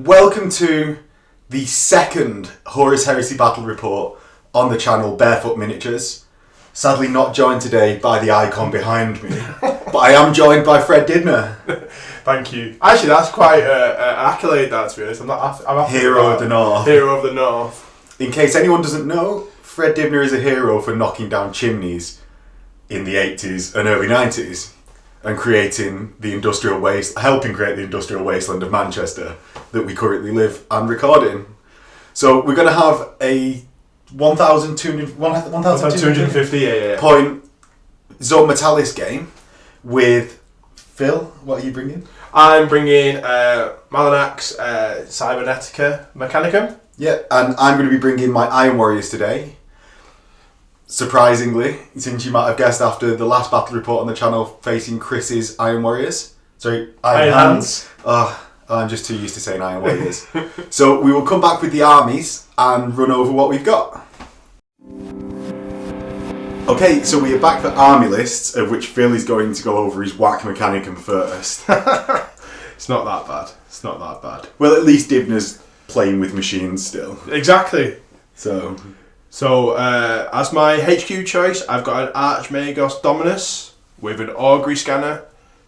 Welcome to the second Horus Heresy battle report on the channel Bearfoot Miniatures. Sadly not joined today by the icon behind me, but I am joined by Fred Dibner. Thank you. Actually, that's quite an accolade, that, to be honest. I'm Hero of the North. Hero of the North. In case anyone doesn't know, Fred Dibner is a hero for knocking down chimneys in the 80s and early 90s and creating the industrial waste, helping create the industrial wasteland of Manchester that we currently live and record in. So we're going to have a 1,250 point Zone Mortalis game with Phil. What are you bringing? I'm bringing Malanax Cybernetica Mechanicum. Yeah, and I'm going to be bringing my Iron Warriors today. Surprisingly, since you might have guessed after the last battle report on the channel facing Chris's Iron Warriors. Sorry, Iron Hands. I'm just too used to saying Iron Warriors. So we will come back with the armies and run over what we've got. Okay, so we are back for army lists, of which Phil is going to go over his whack Mechanicum first. It's not that bad. It's not that bad. Well, at least Dibner's playing with machines still. Exactly. So as my HQ choice, I've got an Archmagos Dominus with an Augury Scanner,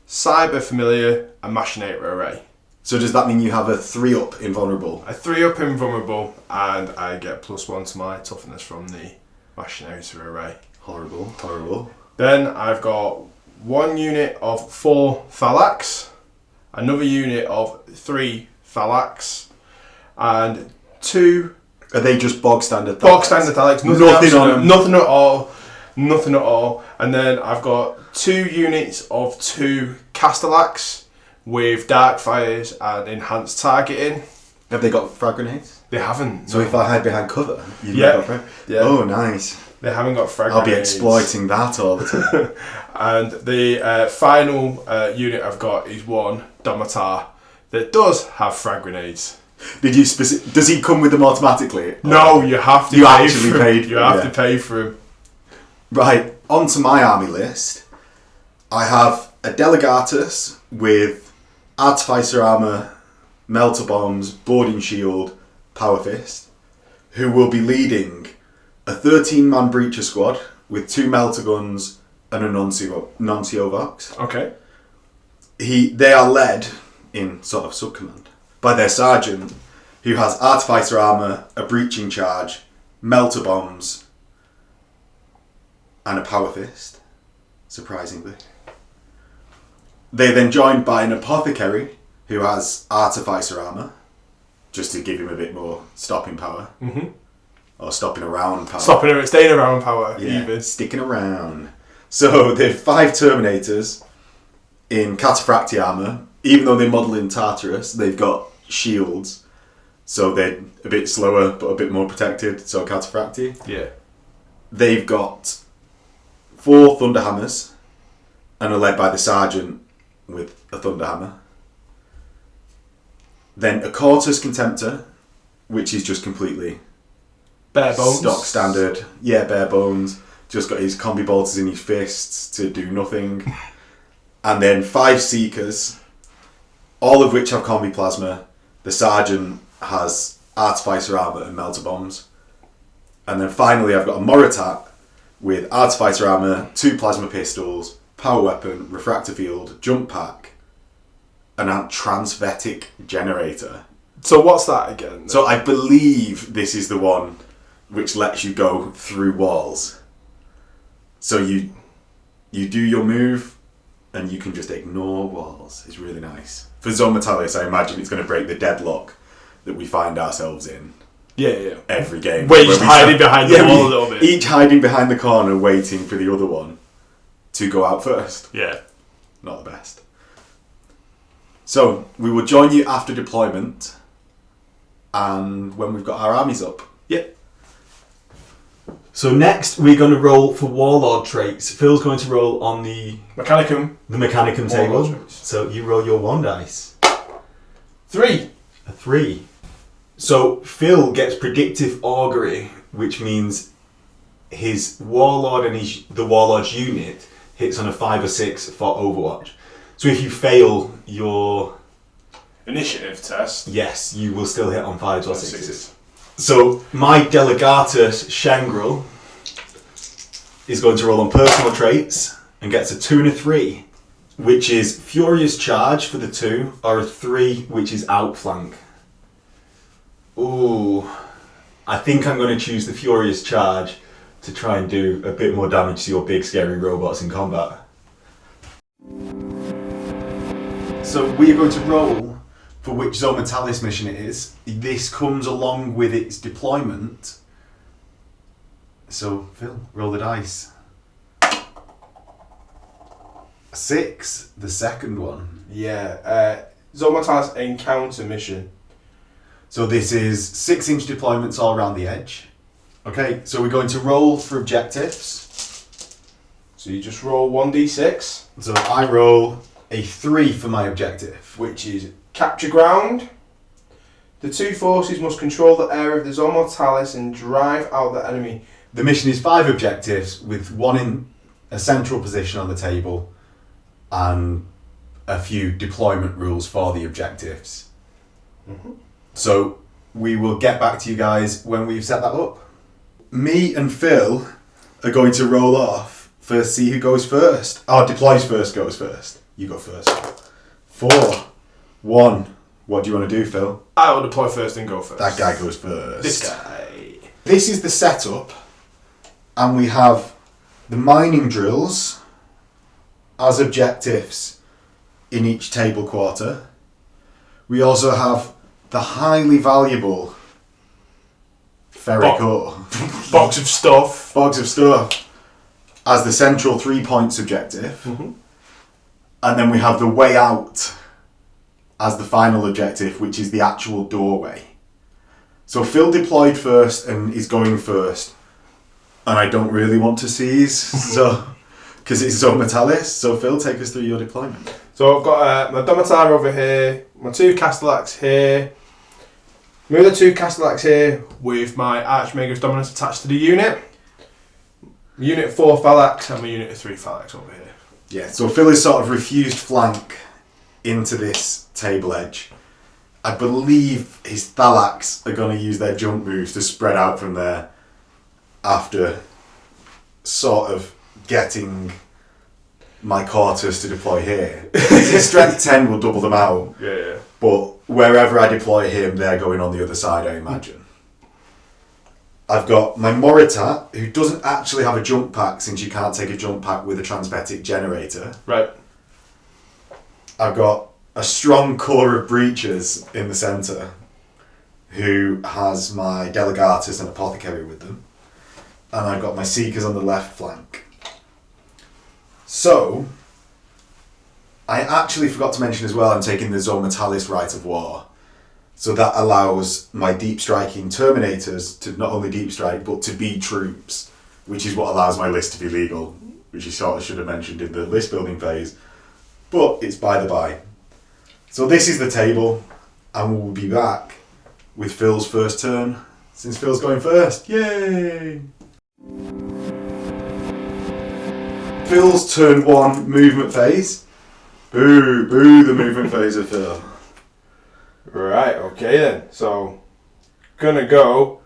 Cyber Familiar, and Machinator Array. So does that mean you have a 3-up invulnerable? A 3-up invulnerable, and I get +1 to my toughness from the Machinator Array. Horrible. Then I've got 1 unit of 4 Thalax, another unit of 3 Thalax, and 2... Are they just bog standard Thalax? Bog standard Thalax. Nothing on them. Nothing at all. And then I've got 2 units of 2 Castellax with Dark Fires and Enhanced Targeting. Have they got frag grenades? They haven't. So if I hide behind cover, you've got frag? Yeah. Oh, nice. They haven't got frag I'll grenades. be exploiting that all the time. And the final unit I've got is 1 Domitar that does have frag grenades. Did you does he come with them automatically? No, you have to. You pay actually for paid. You have to pay for him. Right, on to my army list. I have a Delegatus with Artificer Armour, Melter Bombs, Boarding Shield, Power Fist, who will be leading a 13-man Breacher squad with 2 Melter Guns and a Nuncio Vox. Okay. They are led, in sort of sub-command, by their sergeant, who has Artificer Armour, a Breaching Charge, Melter Bombs, and a Power Fist, surprisingly. They're then joined by an Apothecary, who has Artificer Armour, just to give him a bit more stopping power. Mm-hmm. Or stopping around power. Staying around power, yeah, even. Sticking around. So they're 5 Terminators in Cataphracti Armour. Even though they model in Tartarus, they've got shields. So they're a bit slower, but a bit more protected. So Cataphracti. Yeah. They've got 4 Thunderhammers and are led by the Sergeant with a Thunderhammer. Then a Quartus Contemptor, which is just completely... bare bones. Stock standard. Yeah, bare bones. Just got his combi bolters in his fists to do nothing. And then 5 Seekers, all of which have combi plasma. The Sergeant has Artificer Armour and Melter Bombs. And then finally I've got a Moritat with Artificer Armour, 2 Plasma Pistols, Power Weapon, Refractor Field, Jump Pack, and a Transvetic Generator. So what's that again? So I believe this is the one which lets you go through walls. So you do your move and you can just ignore walls. It's really nice. For Zone Mortalis, I imagine it's going to break the deadlock that we find ourselves in. Yeah. Every game. We're just hiding behind the wall a little bit. Each hiding behind the corner waiting for the other one to go out first. Yeah. Not the best. So we will join you after deployment and when we've got our armies up. Yep. So next we're going to roll for Warlord traits. Phil's going to roll on the Mechanicum table. Traits. So you roll your 1 dice. 3. A 3. So Phil gets Predictive Augury, which means his Warlord and the Warlord's unit hits on a 5 or 6 for Overwatch. So if you fail your initiative test. Yes, you will still hit on 5s or 6s. 6s. So my Delegatus Shangrel is going to roll on personal traits and gets a 2 and a 3, which is Furious Charge for the 2, or a 3, which is Outflank. Ooh, I think I'm going to choose the Furious Charge to try and do a bit more damage to your big scary robots in combat. So we're going to roll for which Mortalis mission it is. This comes along with its deployment. So, Phil, roll the dice. 6, the second one. Yeah, Mortalis encounter mission. So this is 6-inch deployments all around the edge. Okay, so we're going to roll for objectives. So you just roll 1d6. So I roll a 3 for my objective. Which is capture ground. The 2 forces must control the area of the Mortalis and drive out the enemy. The mission is 5 objectives, with 1 in a central position on the table and a few deployment rules for the objectives. Mm-hmm. So we will get back to you guys when we've set that up. Me and Phil are going to roll off for see who goes first. Oh, deploys first goes first. You go first. 4, 1. What do you want to do, Phil? I will deploy first and go first. That guy goes first. This guy. This is the setup, and we have the mining drills as objectives in each table quarter. We also have the highly valuable ferric ore. Box of stuff. Box of stuff as the central 3 points objective. Mm-hmm. And then we have the way out as the final objective, which is the actual doorway. So Phil deployed first and is going first. And I don't really want to seize, so because it's Mortalis. So Phil, take us through your deployment. So I've got my Domitar over here, my 2 Castellax here, move the 2 Castellax here with my Archmagus Dominus attached to the unit. Unit 4 Phalanx and my unit 3 Phalanx over here. Yeah, so Phil is sort of refused flank into this table edge. I believe his Thalax are going to use their jump moves to spread out from there after sort of getting my quarters to deploy here. His strength 10 will double them out. Yeah. But wherever I deploy him, they're going on the other side, I imagine. I've got my Moritat, who doesn't actually have a jump pack since you can't take a jump pack with a transmetic generator. Right. I've got a strong core of breachers in the centre, who has my Delegatus and Apothecary with them. And I've got my Seekers on the left flank. So, I actually forgot to mention as well, I'm taking the Mortalis Rite of War. So that allows my deep striking Terminators to not only deep strike, but to be troops, which is what allows my list to be legal, which you sort of should have mentioned in the list building phase. But it's by the by. So this is the table, and we'll be back with Phil's first turn, since Phil's going first. Yay! Phil's turn 1 movement phase. Boo, boo the movement phase of Phil. Right, okay then. So, gonna go.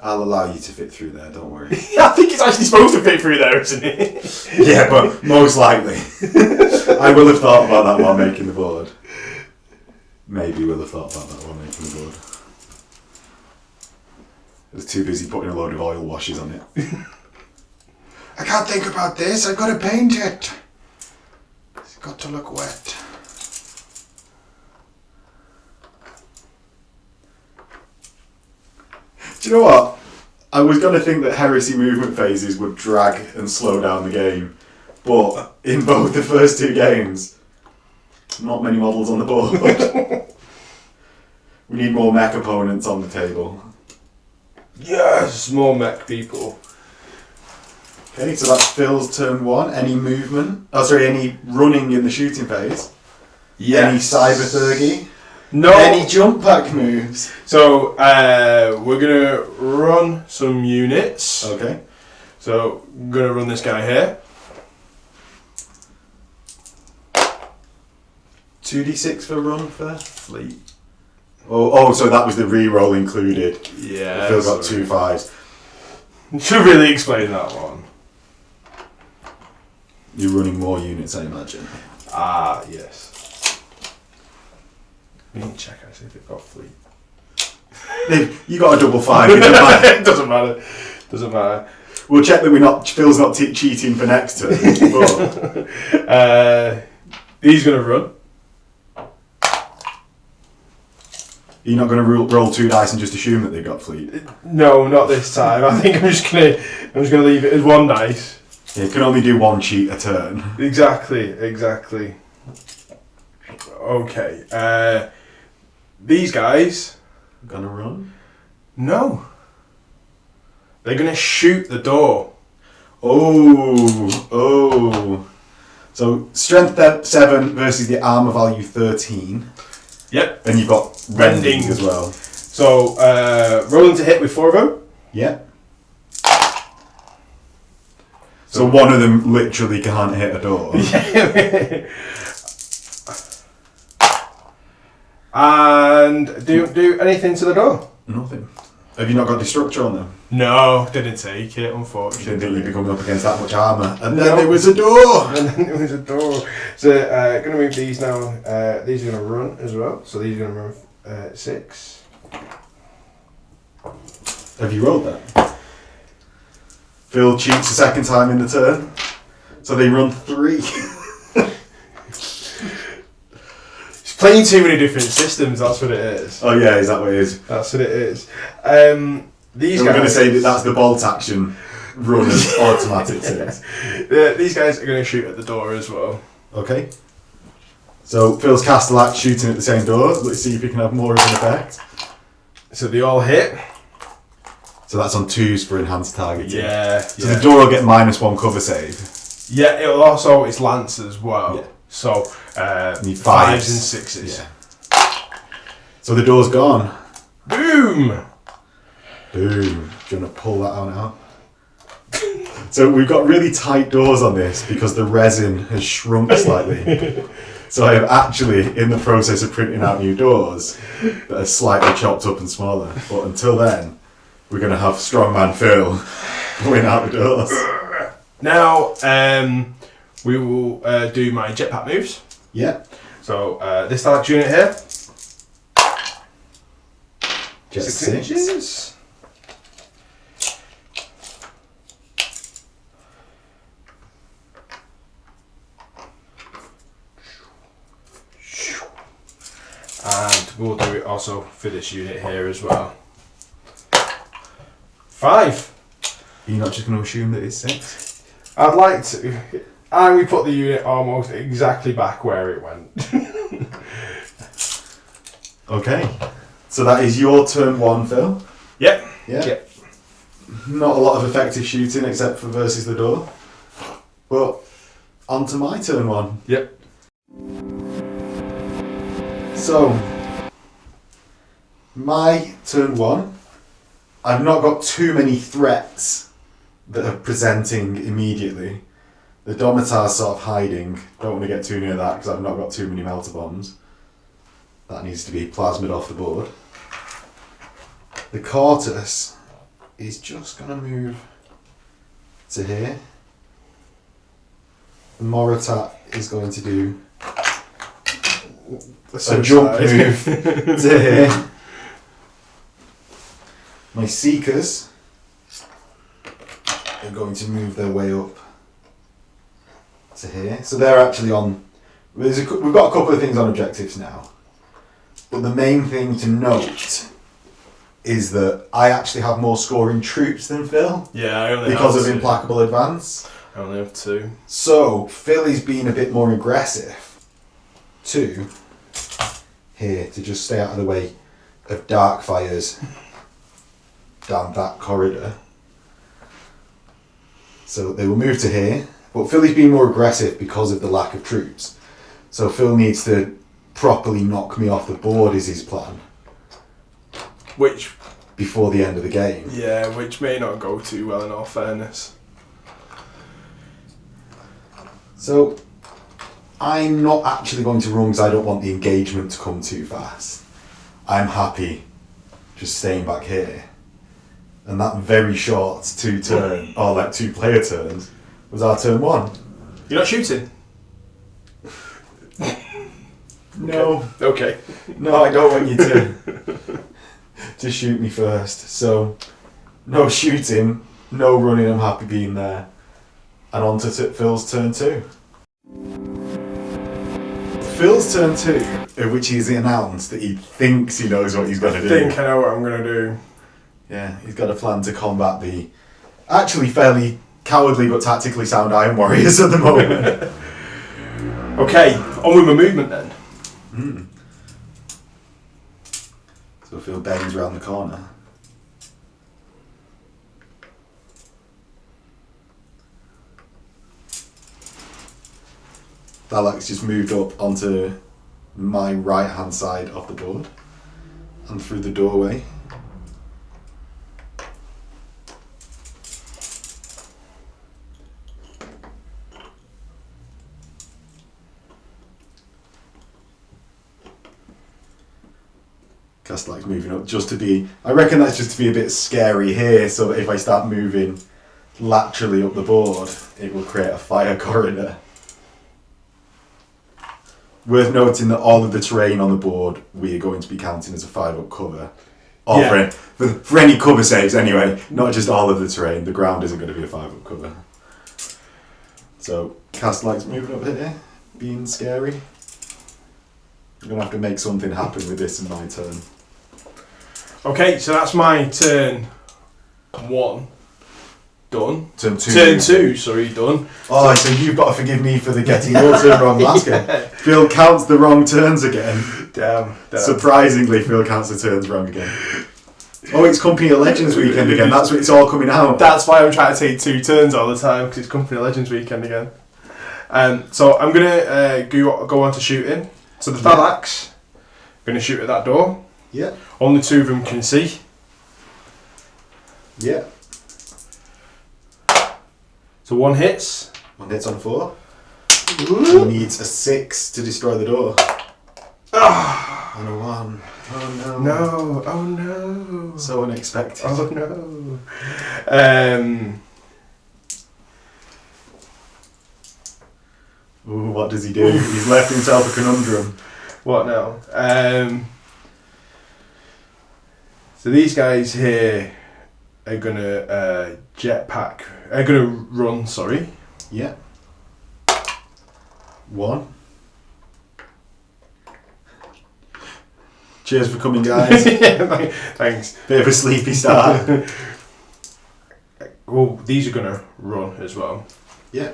I'll allow you to fit through there, don't worry. I think it's actually supposed to fit through there, isn't it? Yeah, but most likely. I will have thought about that while making the board. Maybe will have thought about that while making the board. I was too busy putting a load of oil washes on it. I can't think about this, I've got to paint it. It's got to look wet. Do you know what? I was going to think that heresy movement phases would drag and slow down the game, but in both the first 2 games, not many models on the board. We need more mech opponents on the table. Yes, more mech people. Okay, so that's Phil's turn 1. Any movement? Oh, sorry, any running in the shooting phase? Yes. Any cyber thurgy? No. Any jump pack moves? So, we're gonna run some units. Okay. So, I'm gonna run this guy here. 2d6 for run for fleet. Oh, so that was the re-roll included. Yeah. Phil got 2 5s. Should really explain that one. You're running more units, I imagine. Ah, yes. We need to check actually if they've got fleet. You got a double 5. It doesn't matter. It doesn't matter. Doesn't matter. We'll check that Phil's not cheating for next turn. He's going to run. You're not going to roll 2 dice and just assume that they've got fleet? No, not this time. I think I'm just gonna leave it as 1 dice. Yeah, you can only do 1 cheat a turn. Exactly. Okay. These guys. Gonna run? No. They're gonna shoot the door. Oh. So strength 7 versus the armor value 13. Yep. And you've got rending as well. So rolling to hit with 4 of them. Yep. So one of them literally can't hit a door. And do anything to the door? Nothing. Have you not got destructure on them? No, didn't take it, unfortunately. Didn't think you'd be coming up against that much armour. And then there was a door! And then there was a door. So, going to move these now. These are going to run as well. So these are going to run 6. Have you rolled that? Phil cheats a second time in the turn. So they run 3. It's playing too many different systems, that's what it is. Oh yeah, is that what it is? That's what it is. These so guys... we're going to say that that's the bolt action run as automatic six. These guys are going to shoot at the door as well. Okay. So Phil's Castellax shooting at the same door. Let's see if we can have more of an effect. So they all hit. So that's on 2s for enhanced targeting. Yeah. So the door will get -1 cover save. Yeah, it'll also, it's lance as well. Yeah. So, need 5s and 6s. Yeah. So the door's gone. Boom! Boom. Do you want to pull that out now? So we've got really tight doors on this because the resin has shrunk slightly. So I am actually in the process of printing out new doors that are slightly chopped up and smaller. But until then, we're going to have Strongman Phil going out the doors. Now, we will do my jetpack moves. Yeah. So this Alex unit here. Jet 6 6. inches. And we'll do it also for this unit here as well. 5. You're not just going to assume that it's 6? I'd like to. And we put the unit almost exactly back where it went. Okay. So that is your turn 1, Phil? Yep. Yeah. Yep. Not a lot of effective shooting except for versus the door. But on to my turn 1. Yep. So, my turn 1, I've not got too many threats that are presenting immediately. The Domitar's sort of hiding. Don't want to get too near that because I've not got too many melter bombs. That needs to be plasmid off the board. The Cortus is just going to move to here. The Moritat is going to do a jump move to here. My Seekers are going to move their way up to here. So they're actually on... we've got a couple of things on objectives now. But the main thing to note is that I actually have more scoring troops than Phil. Yeah, I only because have of 2. Implacable Advance. I only have 2. So Phil is being a bit more aggressive to here to just stay out of the way of dark fires down that corridor. So they will move to here, but Phil is being more aggressive because of the lack of troops. So Phil needs to properly knock me off the board is his plan. Which... before the end of the game. yeah, which may not go too well in all fairness. So I'm not actually going to run because I don't want the engagement to come too fast. I'm happy just staying back here. And that very short 2 player turns was our turn 1. You're not shooting? No. Okay. No, I don't want you to shoot me first. So, no shooting, no running, I'm happy being there. And on to Phil's turn 2. Phil's turn 2, in which he's announced that he thinks he knows what he's going to do. I think I know what I'm going to do. Yeah, he's got a plan to combat the actually fairly cowardly but tactically sound Iron Warriors at the moment. Okay, on with my movement then. So Phil bends round the corner. Thalak's just moved up onto my right hand side of the board and through the doorway. Castlag's moving up just to be... I reckon that's just to be a bit scary here, so that if I start moving laterally up the board, it will create a fire corridor. Worth noting that all of the terrain on the board we are going to be counting as a 5-up cover. For any cover saves anyway, not just all of the terrain. The ground isn't going to be a 5-up cover. So, Castlag's moving up here, being scary. I'm going to have to make something happen with this in my turn. Okay, so that's my turn 1. Done. Turn 2. Turn 2, sorry, done. Oh, so you've got to forgive me for getting your turn wrong last game. Phil counts the wrong turns again. Damn. Surprisingly, Phil counts the turns wrong again. Oh, it's Company of Legends weekend again. That's what it's all coming out. That's why I'm trying to take 2 turns all the time, because it's Company of Legends weekend again. So I'm going to go on to shooting. So the Thalax, going to shoot at that door. Yeah. Only 2 of them can see. Yeah. So 1 hits. 1 hits on 4. He needs a 6 to destroy the door. And a 1. Oh no. No. Oh no. So unexpected. Oh no. Ooh, what does he do? He's left himself a conundrum. What now? So these guys here are gonna jetpack. Are gonna run. Sorry. Yeah. 1. Cheers for coming, guys. Yeah, thanks. Bit of a sleepy start. Well, these are gonna run as well. Yeah.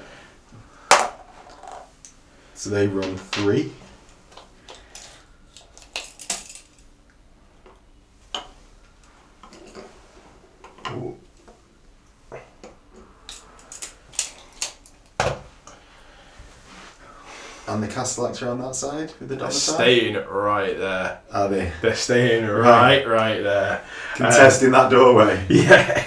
So they run 3. Ooh. And the Castellax are on that side with the They're domicile? staying right there. Are they? They're staying right there. Contesting that doorway. Yeah.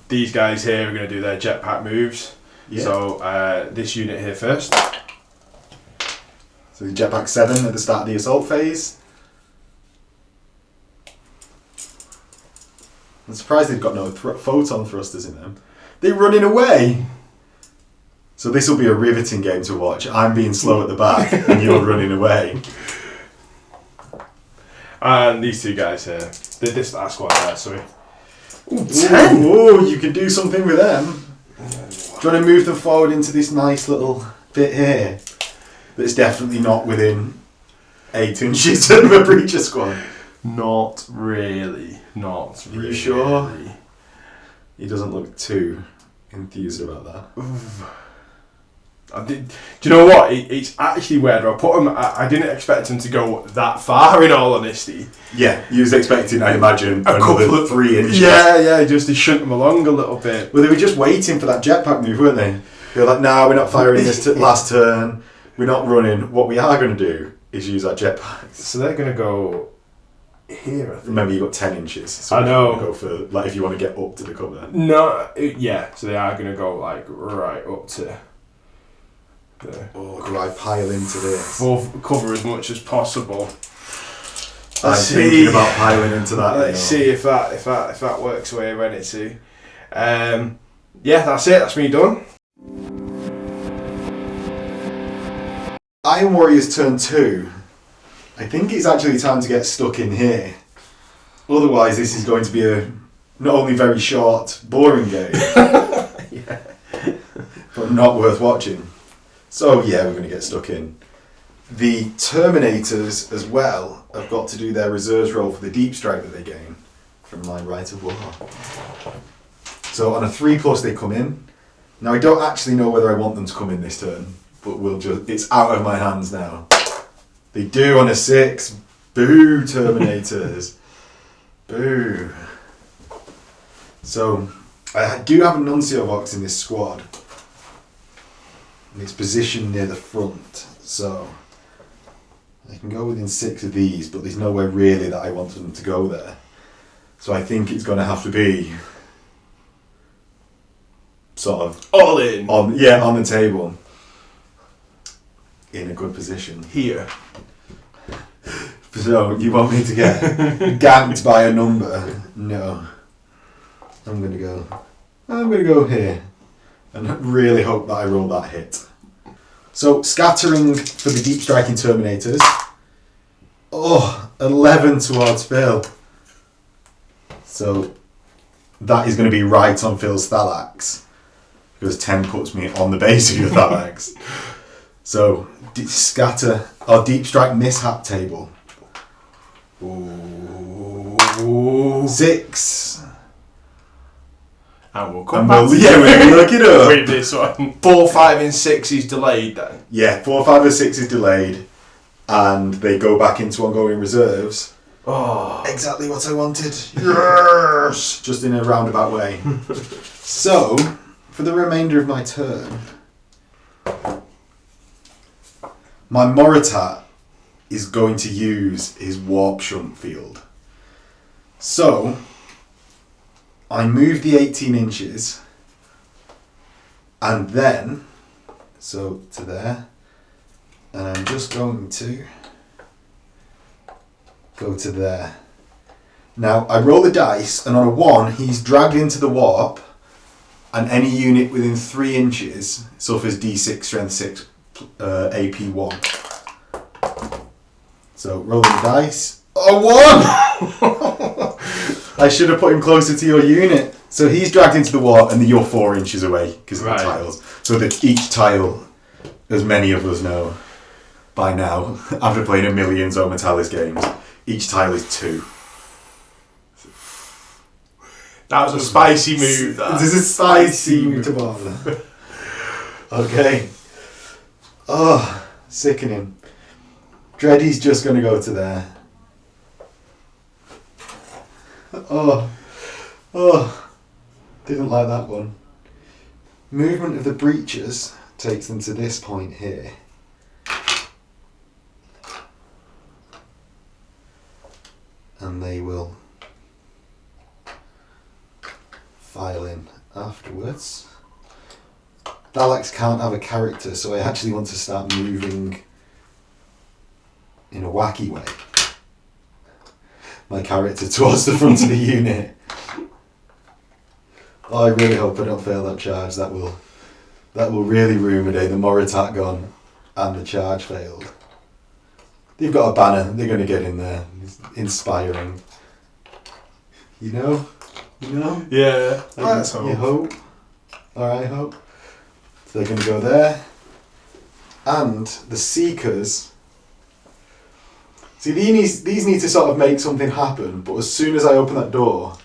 These guys here are going to do their jetpack moves. Yeah. So this unit here first. So the jetpack 7 at the start of the assault phase. I'm surprised they've got no photon thrusters in them. They're running away! So this will be a riveting game to watch. I'm being slow at the back and you're running away. And these 2 guys here. This squad there, sorry. Ooh, 10! Ooh, you can do something with them. Do you want to move them forward into this nice little bit here? That's definitely not within 8 inches of a breacher squad. Not really. Not really. Are you sure? He doesn't look too enthused about that. Do you know what? It's actually weird. I put him. I didn't expect him to go that far. In all honesty. Yeah, you was expecting, I imagine, A couple another of 3 inches. Yeah. Just to shunt him along a little bit. Well, they were just waiting for that jetpack move, weren't they? They were like, "No, we're not firing this last turn. We're not running. What we are going to do is use our jetpacks." So they're going to go here. I think. Remember, you got 10 inches. So I know. Go for if you want to get up to the cover. No. Yeah. So they are going to go like right up to. Or do I pile into this? We'll cover as much as possible. I'm thinking about piling into that. Let's see if that works the way I ready to. Yeah, that's it. That's me done. Iron Warriors turn 2. I think it's actually time to get stuck in here. Otherwise, this is going to be a not only very short, boring game, Yeah. but not worth watching. So yeah, we're going to get stuck in. The Terminators as well have got to do their reserves roll for the deep strike that they gain from my Right of War. So on a 3+ they come in. Now I don't actually know whether I want them to come in this turn, but it's out of my hands now. They do on a 6. Boo, Terminators. Boo. So I do have a Nuncio box in this squad. And it's positioned near the front, so I can go within 6 of these, but there's nowhere really that I want them to go there. So I think it's going to have to be sort of all in on the table in a good position here. So you want me to get ganked by a number? No. I'm gonna go here and really hope that I roll that hit. So scattering for the deep striking Terminators. 11 towards Phil. So that is going to be right on Phil's Thalax, because 10 puts me on the base of your Thalax. So scatter or deep strike mishap table. Ooh. 6. And we'll come back. We'll look it up. With this one. 4, 5, and 6 is delayed then. Yeah, 4, 5, and 6 is delayed, and they go back into ongoing reserves. Oh, exactly what I wanted. Yes, just in a roundabout way. So, for the remainder of my turn, my Moritat is going to use his Warp Shunt field. So, I move the 18 inches, and then, so to there, and I'm just going to go to there. Now, I roll the dice, and on a 1, he's dragged into the warp, and any unit within 3 inches suffers D6 Strength 6 AP 1. So, rolling the dice. A 1! I should have put him closer to your unit. So he's dragged into the warp, and you're 4 inches away because of the tiles. So that each tile, as many of us know by now, after playing a million Mortalis games, each tile is 2. That was a spicy move. This is a spicy move to bother. Okay. Oh, sickening. Dreddy's just going to go to there. Oh, didn't like that one. Movement of the breaches takes them to this point here. And they will file in afterwards. Thalax can't have a character, so I actually want to start moving in a wacky way my character towards the front of the unit. Oh, I really hope I don't fail that charge. That will really ruin my day. The Moritat gone and the charge failed. They've got a banner. They're going to get in there. It's inspiring. You know? Yeah. Let's hope. You hope. Alright, hope. So they're going to go there. And the Seekers. See, these need to sort of make something happen, but as soon as I open that door,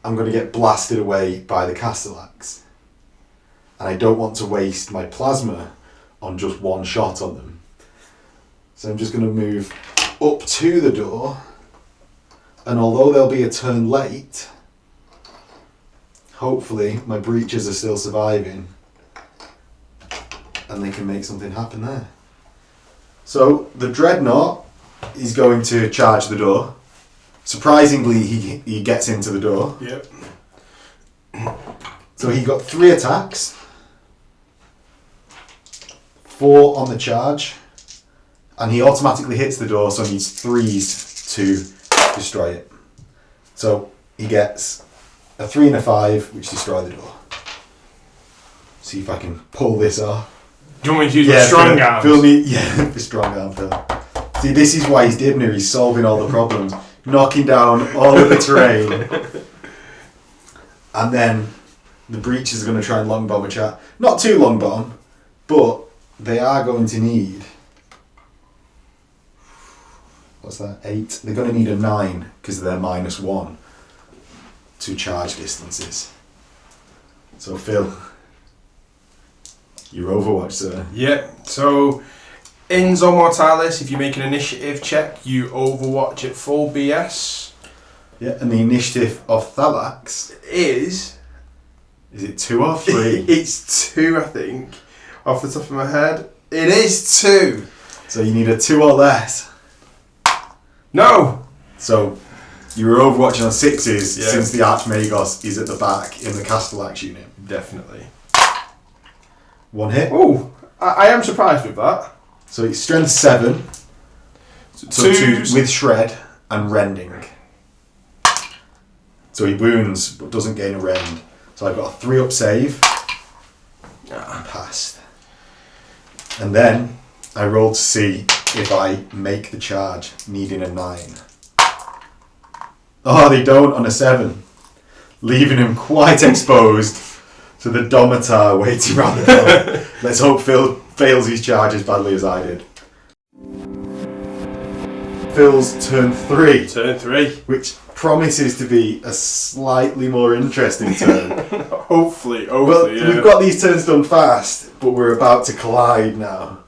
I'm going to get blasted away by the Castellax. And I don't want to waste my plasma on just one shot on them. So I'm just going to move up to the door, and although they'll be a turn late, hopefully my breaches are still surviving, and they can make something happen there. So the Dreadnought is going to charge the door. Surprisingly, he gets into the door. Yep. So he got 3 attacks. 4 on the charge, and he automatically hits the door, so he needs 3s to destroy it. So he gets a 3 and a 5, which destroy the door. See if I can pull this off. Do you want me to use my strong arms? The strong arm, Phil. See, this is why he's Dibner. He's solving all the problems, knocking down all of the terrain. And then the breaches are going to try and long bomb a chat. Not too long bomb, but they are going to need... What's that? 8. They're going to need a 9 because they're -1 to charge distances. So, Phil, your Overwatch, sir. Yep. So, in Zone Mortalis, if you make an initiative check, you Overwatch at full BS. Yeah, and the initiative of Thalax is it 2 or 3? It's 2, I think, off the top of my head. It is 2. So you need a 2 or less. No. So you're Overwatching on 6s, yeah, since the Archmagos is at the back in the Castellax unit. Definitely. 1 hit. Oh, I am surprised with that. So it's strength 7. So 2 with shred and rending. So he wounds but doesn't gain a rend. So I've got a 3 up save. I passed. And then I rolled to see if I make the charge, needing a 9. Oh, they don't on a 7. Leaving him quite exposed to the Domitar waiting around the door. Let's hope Phil fails his charge as badly as I did. Phil's turn 3. Turn 3. Which promises to be a slightly more interesting turn. Hopefully, well, yeah. We've got these turns done fast, but we're about to collide now.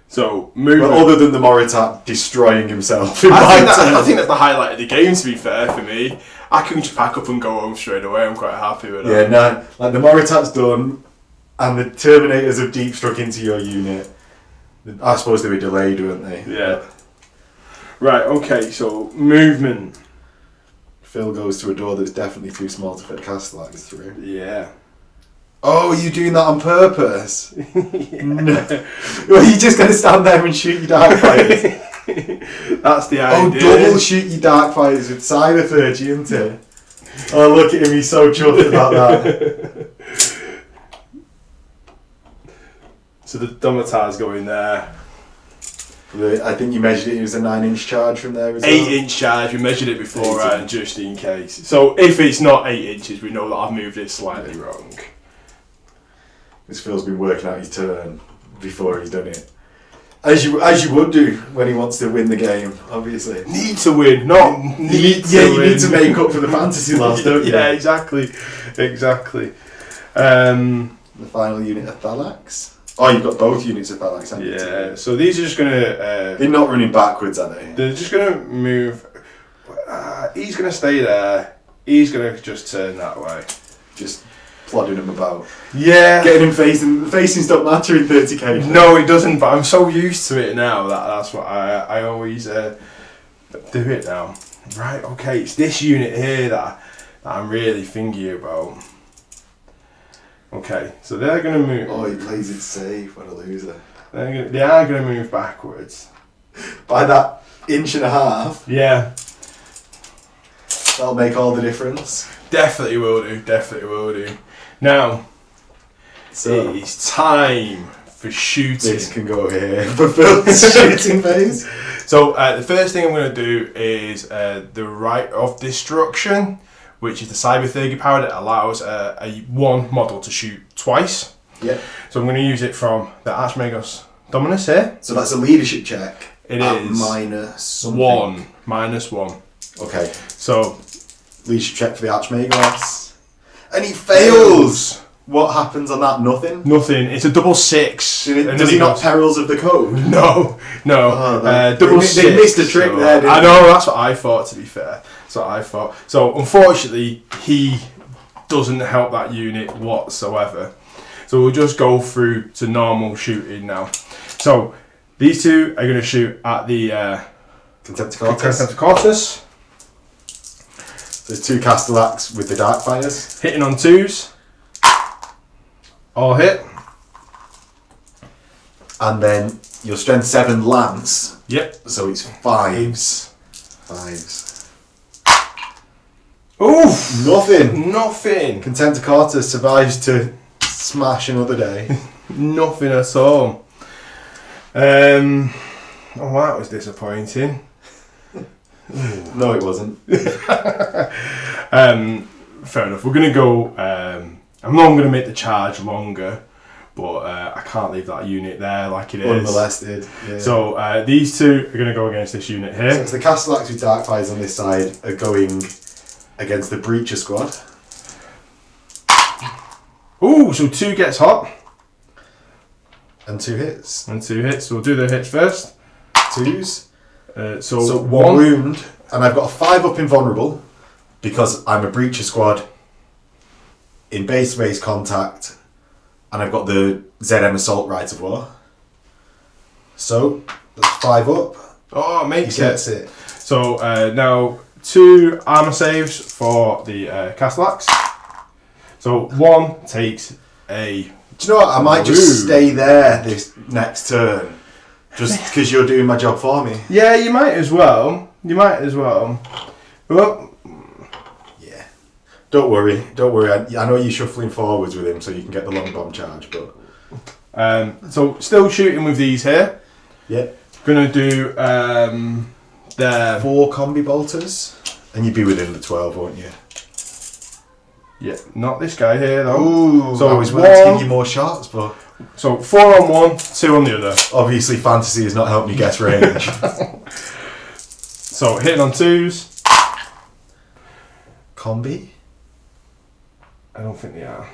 So, moving. Well, other than the Moritat destroying himself. I think that's the highlight of the game, to be fair, for me. I can just pack up and go home straight away. I'm quite happy with that. Yeah, no, like the Moritat's done, and the Terminators have deep struck into your unit. I suppose they were delayed, weren't they? Yeah. Right, okay, so movement. Phil goes to a door that's definitely too small to fit Castellax through. Yeah. Oh, you're doing that on purpose? No. Well, you're just going to stand there and shoot your dark fires? That's the idea. Oh, double shoot your dark fires with Cyberthurge, isn't it? Oh, look at him, he's so chuffed about that. So the Domitar's going there. I think you measured it was a 9-inch charge from there as well. 8-inch charge, we measured it before, right, just in case. So if it's not 8 inches, we know that I've moved it slightly wrong. Because Phil's been working out his turn before he's done it. As you would do when he wants to win the game, obviously. Need to win, not need to win. You need to make up for the fantasy loss, don't you? Yeah, exactly. The final unit of Thalax. Oh, you've got both units of Thalax, haven't you? Yeah, so these are just going to... they're not running backwards, are they? They're just going to move... he's going to stay there. He's going to just turn that way. Just plodding him about. Yeah. Getting him facing. The facings don't matter in 30k. No, it doesn't, but I'm so used to it now that's what I always do it now. Right, okay, it's this unit here that I'm really thinking about. Okay, so they're going to move... Oh, he plays it safe. What a loser. They are going to move backwards. By that 1.5 inches. Yeah. That'll make all the difference. Definitely will do. Now, So, it's time for shooting. this can go here for Phil's shooting phase. So, the first thing I'm going to do is the Rite of Destruction, which is the Cyberthurgy power that allows a one model to shoot twice. Yeah. So I'm going to use it from the Archmagos Dominus here. So that's a leadership check. It is minus something. -1. Okay. So Leadership check for the Archmagos. And he fails! What happens on that? Nothing? nothing. It's a double 6. Does he not Perils of the Code? No. Oh, Double they 6. missed a trick there, didn't I know, that's what I thought, to be fair. That's what I thought. So unfortunately, he doesn't help that unit whatsoever. So we'll just go through to normal shooting now. So these two are going to shoot at the Contempticortus. There's 2 Castellax with the Dark Fires. Hitting on 2s. All hit. And then your strength 7 lance. Yep. So it's 5s. 5s. Oof! Nothing. Contenta Carter survives to smash another day. Nothing at all. Oh, that was disappointing. No, it wasn't. Fair enough. We're going to go... I'm not going to make the charge longer, but I can't leave that unit there like it is. Unmolested. Yeah. So these two are going to go against this unit here. So it's the Castellax with Darkfires on this side are going against the Breacher squad. Ooh, so 2 gets hot. And 2 hits. So we'll do the hits first. 2s. So 1 wound. And I've got a 5 up invulnerable because I'm a Breacher squad in base contact. And I've got the ZM Assault Rite of War. So that's 5 up. Oh, He makes gets it. it. So now 2 armor saves for the Castellax. So 1 takes a... Do you know what? I might just stay there this next turn. Just because you're doing my job for me. Yeah, you might as well. Well, yeah. Don't worry. I know you're shuffling forwards with him so you can get the long bomb charge, but... so still shooting with these here. Yep. Gonna do the 4 combi bolters. And you'd be within the 12, won't you? Yeah, not this guy here though. Ooh, so I was willing to give you more shots, but... So 4 on 1, 2 on the other. Obviously fantasy is not helping you guess range. So hitting on 2s. Combi? I don't think they are.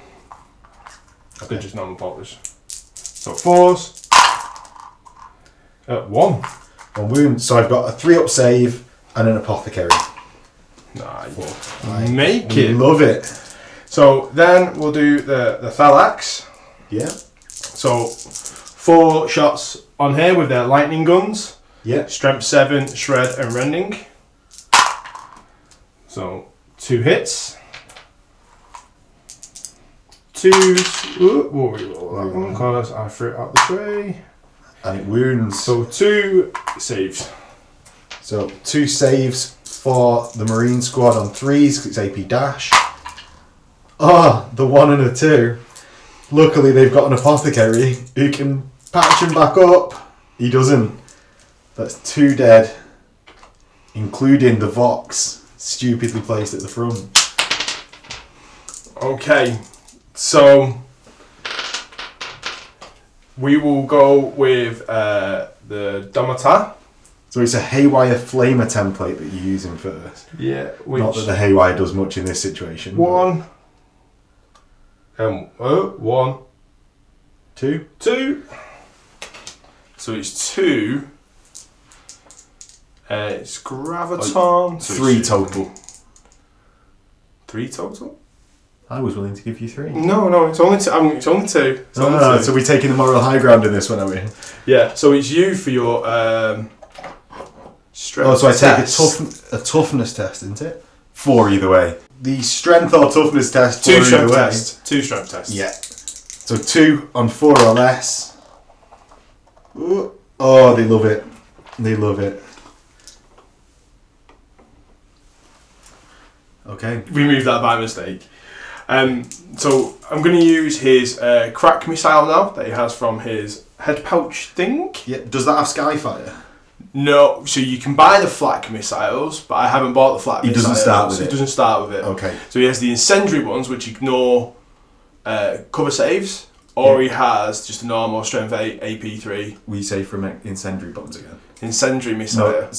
Okay. They're just normal bolters. So 4s. 1. 1 wound. So I've got a 3 up save and an apothecary. Nah, you make it. Love it. So then we'll do the Thalax. Yeah. So 4 shots on here with their lightning guns. Yeah. Strength 7, shred and rending. So 2 hits. 2s. We'll reroll that one because I threw it out the tray. And it wounds. So 2 saves. So 2 saves for the Marine squad on 3s because it's AP dash. Ah, the 1 and a 2. Luckily they've got an apothecary who can patch him back up. He doesn't. That's 2 dead, including the Vox stupidly placed at the front. Okay, so we will go with the Domata. So it's a Haywire Flamer template that you're using first. Yeah, Not that the Haywire does much in this situation. 1. 1. 2. 2. So it's 2. It's Graviton. So 3 total. 3 total? I was willing to give you 3. No, it's only 2. It's only 2. So we're taking the moral high ground in this one, are we? Yeah, so it's you for your strength. Oh, so I take test. a toughness test, isn't it? 4 either way. The strength or toughness test. 2 4 strength either way. tests. 2 strength tests. Yeah. So 2 on 4 or less. Ooh. Oh, they love it. They love it. Okay. We moved that by mistake. So I'm going to use his crack missile now that he has from his head pouch thing. Yeah. Does that have Skyfire? No, so you can buy the flak missiles, but I haven't bought the flak missiles. He doesn't start with it. He doesn't start with it. Okay. So he has the incendiary ones, which ignore cover saves, or he has just a normal strength 8 AP3 We say from incendiary bombs again. incendiary missile. No,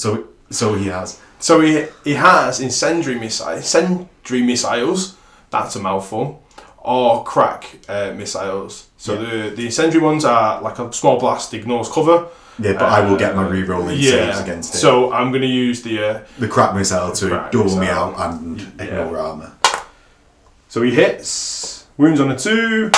so he has. So he has incendiary missiles. That's a mouthful. Or crack missiles. So the incendiary ones are like a small blast, ignores cover. Yeah, but I will get my re-rolling saves against it. So I'm going to use the crack missile to crack duel missile. me out and ignore armour. So he hits. Wounds on a 2.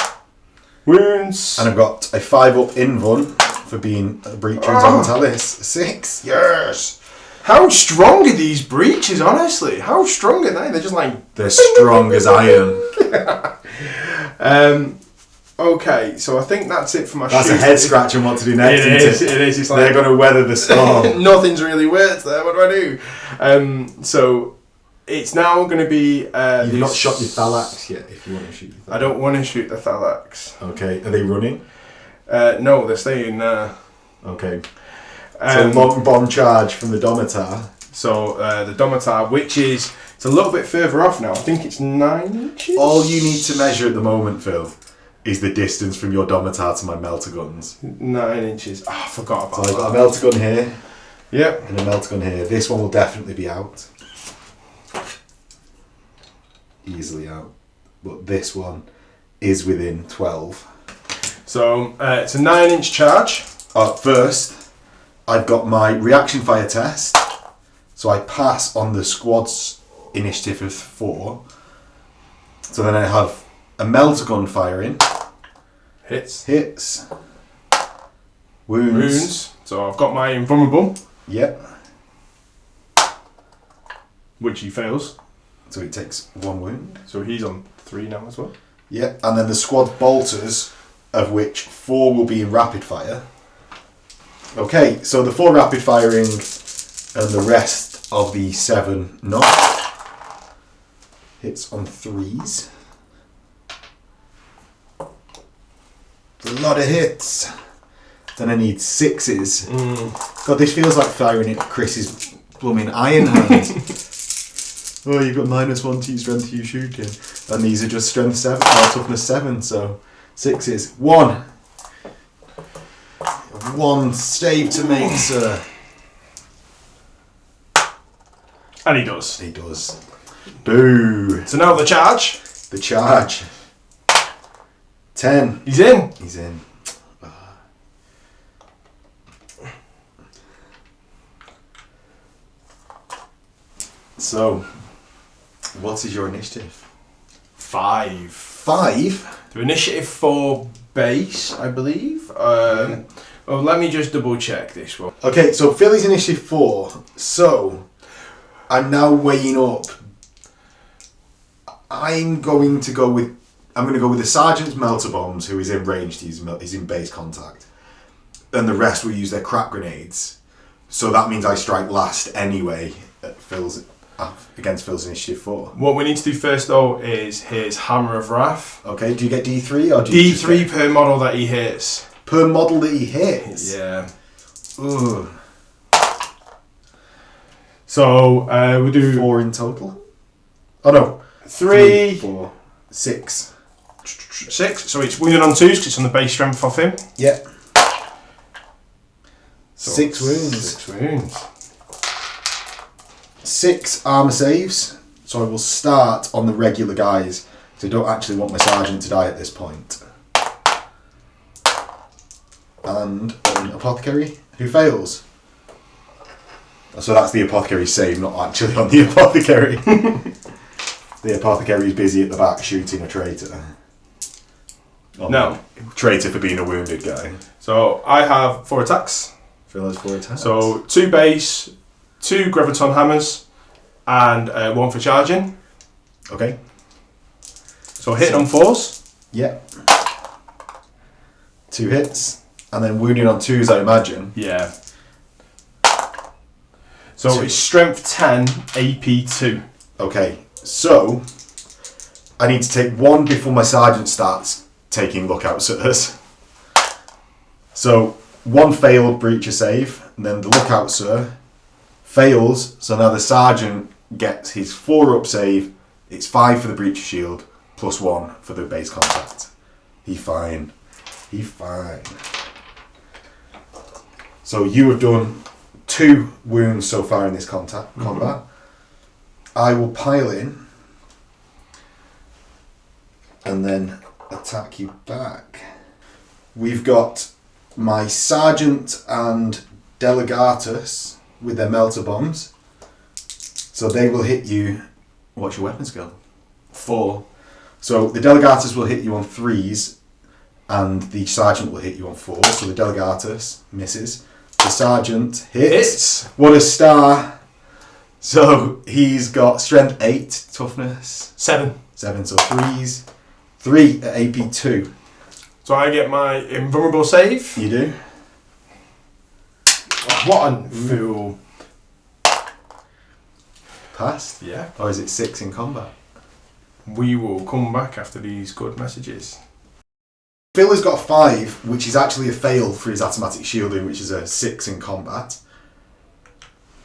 Wounds. And I've got a 5 up invuln for being a breacher on Mortalis. 6. Yes. How strong are these breaches, honestly? How strong are they? They're just like... They're strong as iron. Okay, so I think that's it for my That's shoot. a head scratch on what to do next, It isn't it? is. It's They're like, going to weather the storm. nothing's really worked there. What do I do? So it's now going to be. You've not shot your Thalax yet, if you want to shoot your Thalax. I don't want to shoot the Thalax. Okay, are they running? No, they're staying there. Okay. So long bomb charge from the Domitar. So the Domitar, which is it's a little bit further off now. I think it's 9 inches. All you need to measure at the moment, Phil, is the distance from your Domitar to my melter guns. 9 inches. Oh, I forgot about So I've that. got a melter gun here Yep. and a melter gun here. This one will definitely be out. Easily out. But this one is within 12. So it's a 9-inch charge. First, I've got my reaction fire test. So I pass on the squad's initiative of 4. So then I have a melter gun firing. Hits. Wounds. So I've got my invulnerable, Yep. which he fails. So he takes 1 wound. So he's on 3 now as well. Yep. And then the squad bolters, of which 4 will be in rapid fire. Okay, so the 4 rapid firing and the rest of the 7 not. Hits on 3s. A lot of hits. Then I need 6s. God, this feels like firing at Chris's blooming iron hand. Oh, you've got -1 to your strength to your shooting. And these are just strength 7, or toughness 7, so 6s. 1. 1 stave to make, sir. And he does. He does. Boo. So now the charge. The charge. 10. He's in. He's in. So, what is your initiative? 5. 5? The initiative 4 base, I believe. Well, let me just double check this one. Okay, so Philly's initiative 4. So, I'm now weighing up. I'm going to go with the Sergeant's Melter Bombs, who is in ranged, he's in base contact. And the rest will use their crack grenades. So that means I strike last anyway against Phil's initiative 4. What we need to do first, though, is his Hammer of Wrath. Okay, do you get D3 or do you just D3 get per model that he hits. per model that he hits? Yeah. Ugh. So we'll do 4 in total? Oh no. 3, 4, 6. 6. So it's wounded on 2s because it's on the base strength of him. Yep. So 6 wounds. 6 wounds. 6 armour saves. So I will start on the regular guys. So I don't actually want my sergeant to die at this point. And an apothecary who fails. So that's the apothecary save, not actually on the apothecary. The apothecary is busy at the back shooting a traitor. No. Traitor for being a wounded guy. So I have 4 attacks. Phil has 4 attacks. So 2 base, 2 Graviton hammers, and 1 for charging. Okay. So hitting on 4s. Yep. 2 hits. And then wounding on 2s, I imagine. Yeah. So 2. it's strength 10, AP 2. Okay. So, I need to take 1 before my sergeant starts taking lookouts at us. So, 1 failed breacher save, and then the lookout sir fails, so now the sergeant gets his 4-up save, it's 5 for the breacher shield, plus 1 for the base contact. He fine. So you have done 2 wounds so far in this combat. I will pile in and then attack you back. We've got my sergeant and delegatus with their melter bombs. So they will hit you. What's your weapon skill? 4. So the delegatus will hit you on 3s and the sergeant will hit you on 4. So the delegatus misses. The sergeant hits. What a star. So he's got strength 8, toughness 7. 7, so 3s. 3 at AP 2. So I get my invulnerable save. You do. Oh, what a fool. Passed? Yeah. Or is it 6 in combat? We will come back after these good messages. Phil has got a 5, which is actually a fail for his automatic shielding, which is a 6 in combat.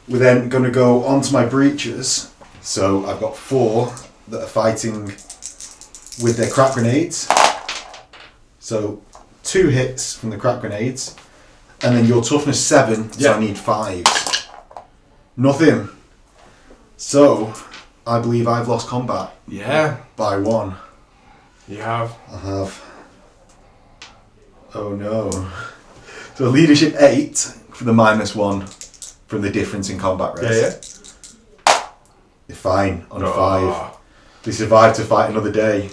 We're then going to go on to my breaches. So I've got 4 that are fighting with their crack grenades. So 2 hits from the crack grenades. And then your toughness 7, so I need 5s. Nothing. So I believe I've lost combat. Yeah. By 1. You have. I have. Oh no. So leadership 8 for the -1 from the difference in combat rest. Yeah. You're fine on a 5. They survived to fight another day.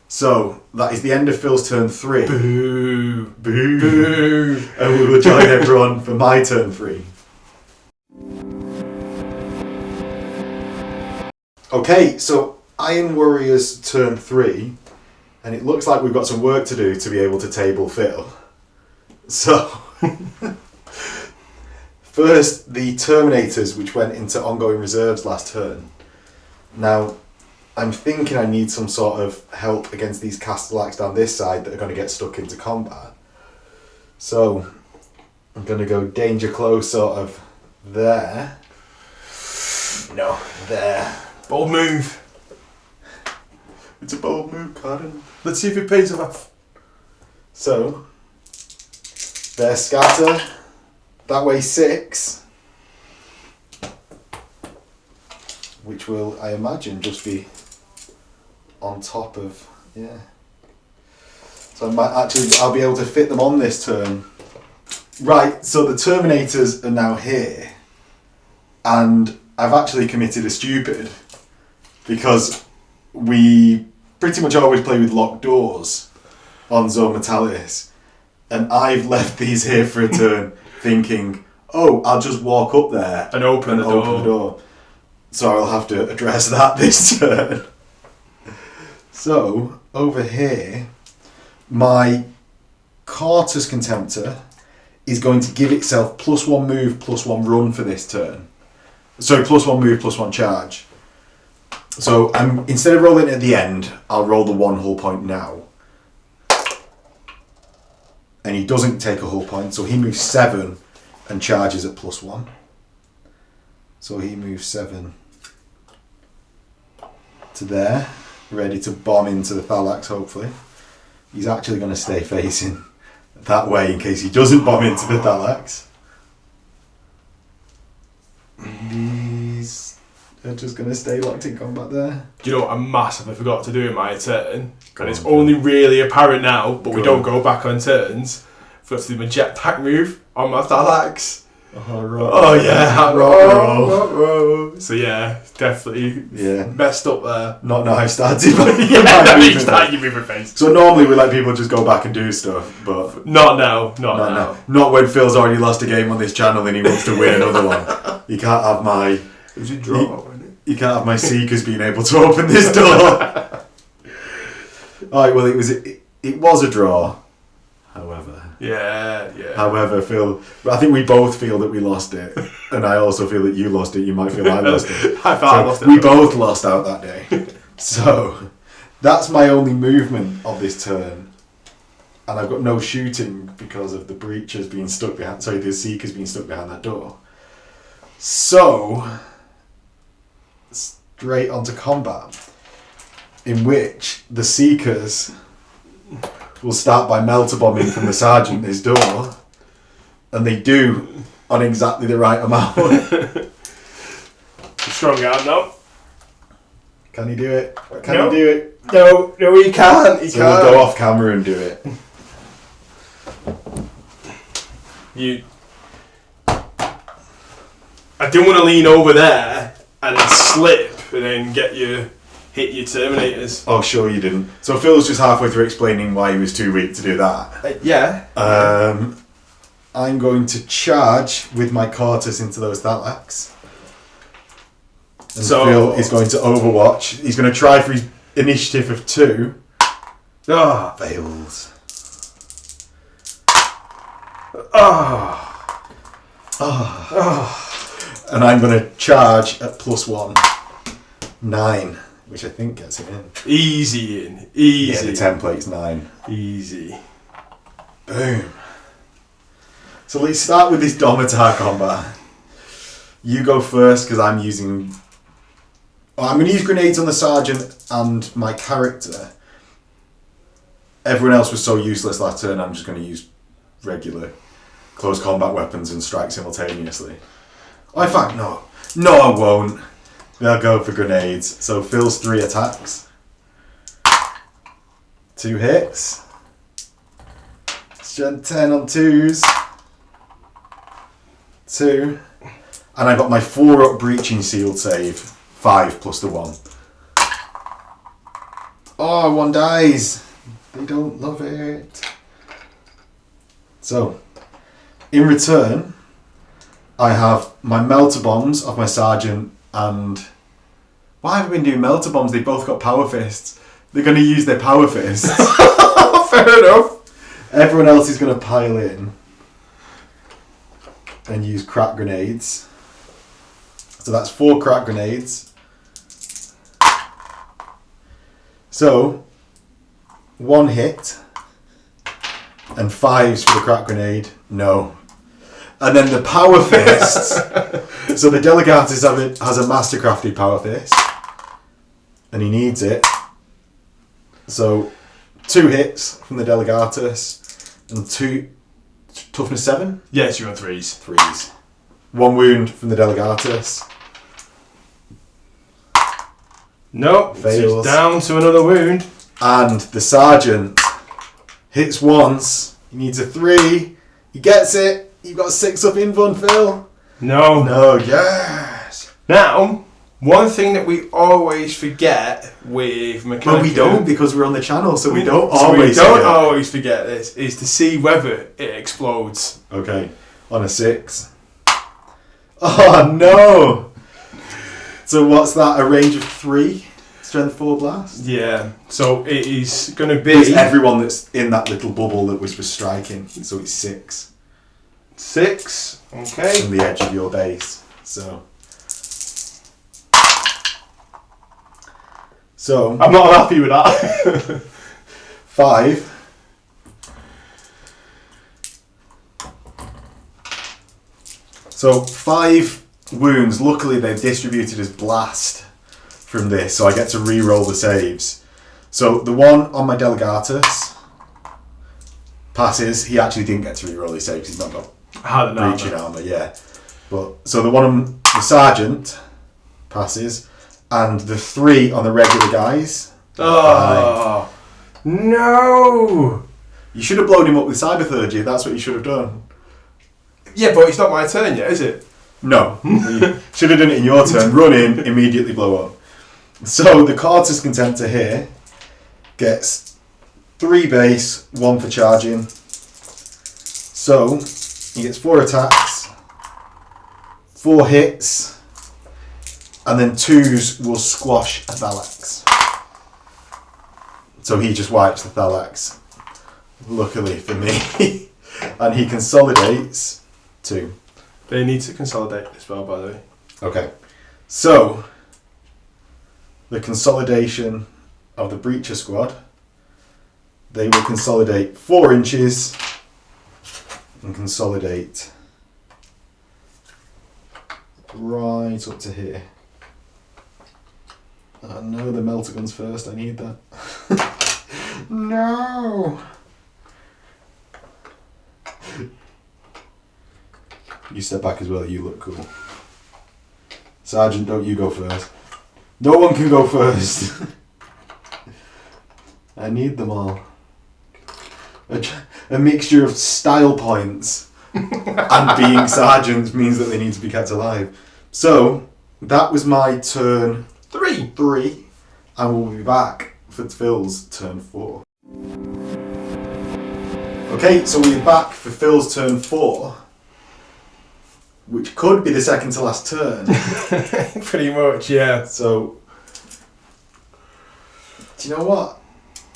So that is the end of Phil's turn 3. Boo. Boo. Boo. And we will join everyone for my turn 3. Okay, so Iron Warrior's turn 3, and it looks like we've got some work to do to be able to table Phil. So, first, the Terminators, which went into ongoing reserves last turn. Now, I'm thinking I need some sort of help against these Castellax down this side that are going to get stuck into combat. So, I'm going to go danger close sort of there. No, there. Bold move. It's a bold move, Carden. Let's see if it pays off. So, their scatter. That way 6. Which will, I imagine, just be on top of, yeah. So I might actually, I'll be able to fit them on this turn. Right, so the Terminators are now here. And I've actually committed a stupid. Because we pretty much always play with locked doors on Zone Mortalis. And I've left these here for a turn thinking, oh, I'll just walk up there and open the door. So I'll have to address that this turn. So, over here, my Carter's Contemptor is going to give itself +1 move, +1 run for this turn. Sorry, +1 move, +1 charge. So instead of rolling at the end, I'll roll the 1 hull point now. And he doesn't take a hull point, so he moves 7 and charges at +1. So he moves 7 to there, ready to bomb into the Thalax, hopefully. He's actually going to stay facing that way in case he doesn't bomb into the Thalax. These are just going to stay locked in combat there. Do you know what I massively forgot to do in my turn? And it's only really apparent now, but we don't go back on turns. Forgot to do my jetpack move on my Thalax. Oh yeah, So yeah, definitely messed up there. Not now I've started. You start your moving face. So normally we let people just go back and do stuff, but not now. Not now. Not when Phil's already lost a game on this channel and he wants to win another one. You can't have my. It was a draw, wasn't it? You can't have my Seekers being able to open this door. Alright, well it was a draw. However. Yeah. However, Phil, I think we both feel that we lost it, and I also feel that you lost it. You might feel I lost it. I thought I lost it. We both lost out that day. So that's my only movement of this turn, and I've got no shooting because of the breachers being stuck behind. Sorry, the Seekers being stuck behind that door. So straight onto combat, in which the Seekers will start by melter bombing from the sergeant his door, and they do on exactly the right amount. Strong arm now. Can he do it? Can he do it? No, he can't. He so can't. We'll go off camera and do it. I didn't want to lean over there and slip and then hit your Terminators. Oh, sure you didn't. So Phil's just halfway through explaining why he was too weak to do that. Yeah. I'm going to charge with my Cortus into those Thalax. And so Phil is going to Overwatch. He's going to try for his initiative of 2. Ah, fails. And I'm going to charge at +1. 9, which I think gets it in. Easy in. Easy. Yeah, the template's 9. Easy. Boom. So let's start with this Domitar combat. You go first because I'm using... Well, I'm going to use grenades on the Sergeant and my character. Everyone else was so useless last turn, I'm just going to use regular close combat weapons and strike simultaneously. Oh, in fact, no. No, I won't. They'll go for grenades. So Phil's 3 attacks. 2 hits. Strength 10 on 2s. 2. And I got my 4-up breaching shield save. 5 plus the 1. Oh, 1 dies. They don't love it. So, in return, I have my melter bombs of my Sergeant and... Why have I been doing melter bombs? They both got power fists. They're going to use their power fists. Fair enough. Everyone else is going to pile in and use crack grenades. So that's 4 crack grenades. So, 1 hit and 5s for the crack grenade. No. And then the power fists. So the Delegatus has a mastercrafted power fist. And he needs it. So 2 hits from the Delegatus and 2 toughness 7? Yes, you're on 3s. 3s. 1 wound from the Delegatus. Nope. Fails. She's down to another wound. And the Sergeant hits once. He needs a 3. He gets it. You've got 6 up invuln, Phil. No. No, yes. Now, one thing that we always forget with Mechanicum... But we don't, because we're on the channel, so we don't always forget this, is to see whether it explodes. Okay, on a 6. Oh, no! So what's that, a range of 3? Strength 4 blast? Yeah, so it is going to be... It's everyone that's in that little bubble that was for striking, so it's 6. 6, okay. On the edge of your base, so... So... I'm not happy with that. 5. So 5 wounds. Luckily they've distributed as blast from this, so I get to re-roll the saves. So the one on my Delegatus passes. He actually didn't get to re-roll his saves. He's not got breaching armor. Yeah. But so the one on the Sergeant passes, and the 3 on the regular guys. Oh no! You should have blown him up with Cyberthurgy. That's what you should have done. Yeah, but it's not my turn yet, is it? No. You should have done it in your turn. Run in, immediately blow up. So the Cortus Contemptor here gets 3 base, 1 for charging. So he gets 4 attacks, 4 hits, and then 2s will squash a Thalax. So he just wipes the Thalax, luckily for me. And he consolidates 2. They need to consolidate as well, by the way. Okay. So, the consolidation of the Breacher squad, they will consolidate 4 inches and consolidate right up to here. No, the melter guns first, I need that. No! You step back as well, you look cool. Sergeant, don't you go first. No one can go first. I need them all. A mixture of style points and being sergeants means that they need to be kept alive. So, that was my turn 3, and we'll be back for Phil's turn 4. Okay, so we're back for Phil's turn 4. Which could be the second to last turn. Pretty much, yeah. So, do you know what?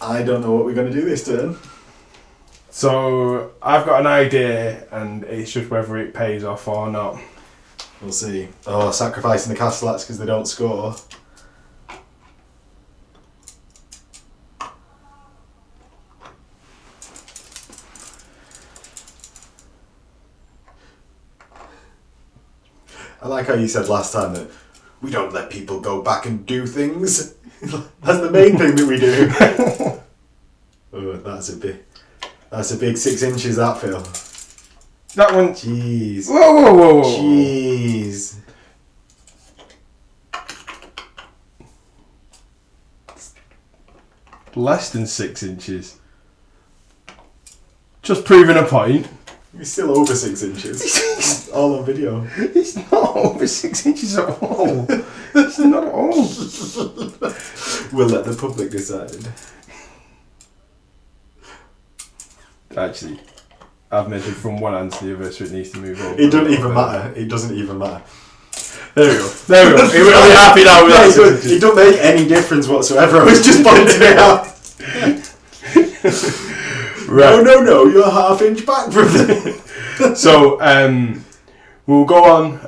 I don't know what we're going to do this turn. So I've got an idea, and it's just whether it pays off or not. We'll see. Oh, sacrificing the Castellax because they don't score. I like how you said last time that we don't let people go back and do things. That's the main thing that we do. Oh, that's a big 6 inches, that, Phil. That one. Jeez. Whoa. Jeez. Less than 6 inches. Just proving a point. You're still over 6 inches. All on video. It's not over 6 inches at all. It's not at all. We'll let the public decide. Actually, I've measured from one end to the other, so it needs to move over. It doesn't even matter. It doesn't even matter. There we go. We'll be happy now with that. It don't make any difference whatsoever. I was just pointing it out. Right. No, you're a half-inch back from there. So, we'll go on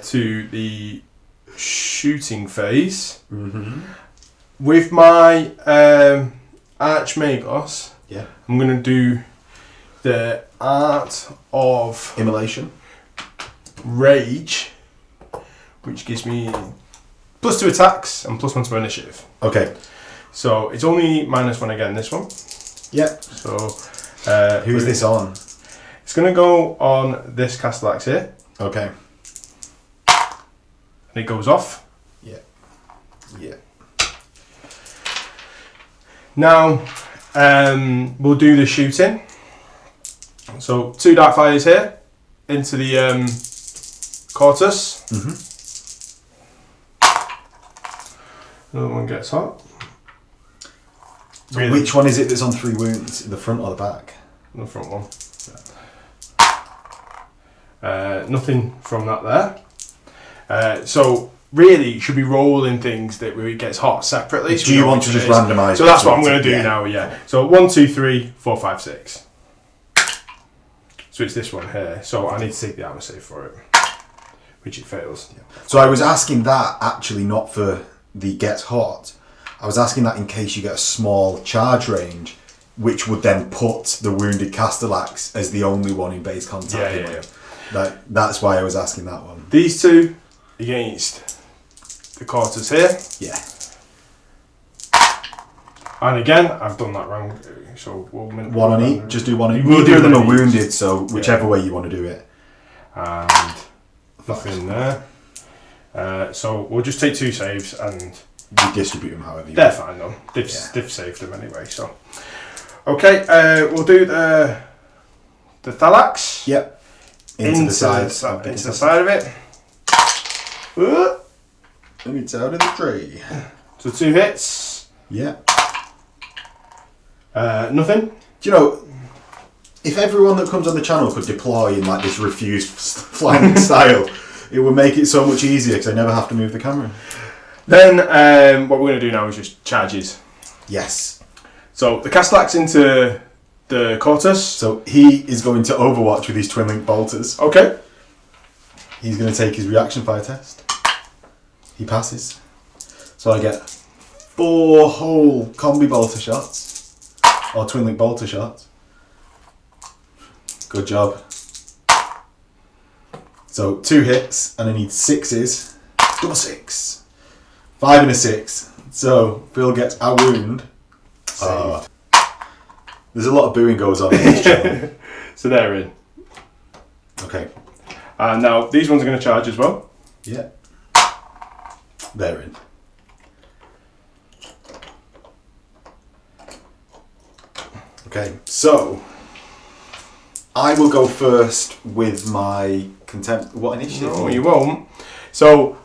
to the shooting phase. Mm-hmm. With my Archmagos, yeah, I'm going to do the Art of Immolation. Rage, which gives me +2 attacks and +1 to my initiative. Okay. So, it's only -1 again, this one. Yep. So, who's this on? It's going to go on this Castellax here. Okay. And it goes off. Yeah. Yeah. Now, we'll do the shooting. So, 2 dark fires here into the Cortus. Mm-hmm. Another one gets hot. So which one is it that's on 3 wounds? The front or the back? The front one. Nothing from that there. So really, you should be rolling things that where it gets hot separately. So do you want to just randomise? So that's what I'm going to do now. Yeah. So 1, 2, 3, 4, 5, 6. So it's this one here. So I need to take the armor save for it, which it fails. Yeah. So I was asking that actually not for the gets hot. I was asking that in case you get a small charge range, which would then put the wounded Castellax as the only one in base contact. Yeah. That's why I was asking that one. These two against the Cortus here. Yeah. And again, I've done that wrong. So we'll one on each. Just do one on each. We'll Neither of them are wounded, so whichever way you want to do it. And nothing there. So we'll just take 2 saves and you distribute them however you they're want. fine though. They've saved them anyway. So okay, we'll do the Thalax. Yep. Into the side. Into the side of it. And it's out of the tree. So 2 hits. Yeah. Nothing. Do you know, if everyone that comes on the channel could deploy in like this refused flying style, it would make it so much easier because I never have to move the camera. Then what we're going to do now is just charges. Yes. So the Castellax into the Cortus. So he is going to Overwatch with his twin link bolters. Okay. He's going to take his reaction fire test. He passes. So I get 4 whole combi bolter shots. Or twin link bolter shots. Good job. So 2 hits and I need 6s. Double 6. 5 and a 6. So Phil gets a wound. Saved. There's a lot of booing goes on in this channel. So they're in. Okay. And now these ones are going to charge as well. Yeah. They're in. Okay, so I will go first with my contempt. What initiative? No, you won't. So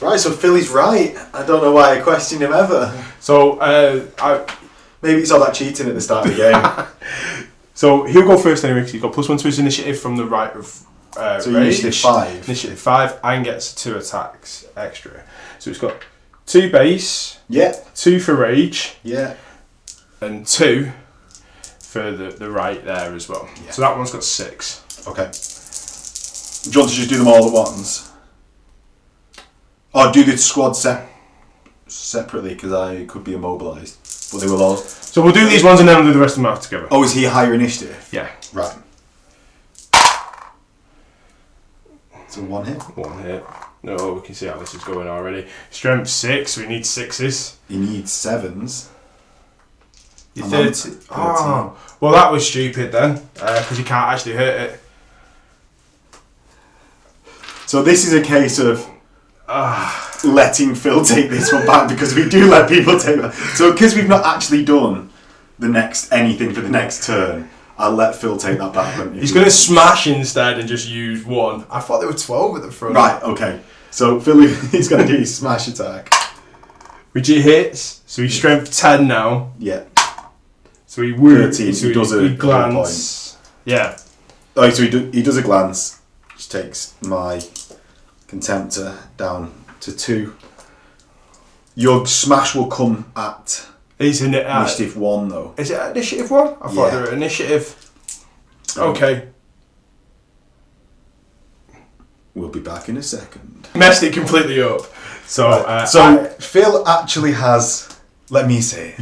right, so Philly's right. I don't know why I question him ever. So maybe it's all that cheating at the start of the game. So he'll go first anyway because he's got +1 to his initiative from the right of so rage. initiative 5. Initiative 5 and gets 2 attacks extra. So it's got 2 base. Yeah. 2 for rage. Yeah. And 2 for the right there as well. Yeah. So that one's got 6. Okay. Do you want to just do them all at once? Or do the squad separately, because I could be immobilised. But they will all... So we'll do these ones and then we'll do the rest of them out together. Oh, is he a higher initiative? Yeah. Right. So 1 hit. 1 hit. No, we can see how this is going already. Strength 6, so we need 6s. He needs 7s. You're I'm on 30. Oh, well that was stupid then, because you can't actually hurt it. So this is a case of letting Phil take this one back, because we do let people take that. So because we've not actually done the next anything for the next turn, I'll let Phil take that back. He's going to smash instead and just use 1. I thought there were 12 at the front. Right, okay. So Phil, he's going to do his smash attack. Which he hits, so he's strength 10 now. Yeah. So he wounds, 13, so he does a glance. Yeah. Oh, so he does a glance, which takes my Contemptor down to 2. Your smash will come at initiative 1, though. Is it initiative 1? I thought they were initiative. Okay. We'll be back in a second. Messed it completely up. So, Phil actually has... Let me say.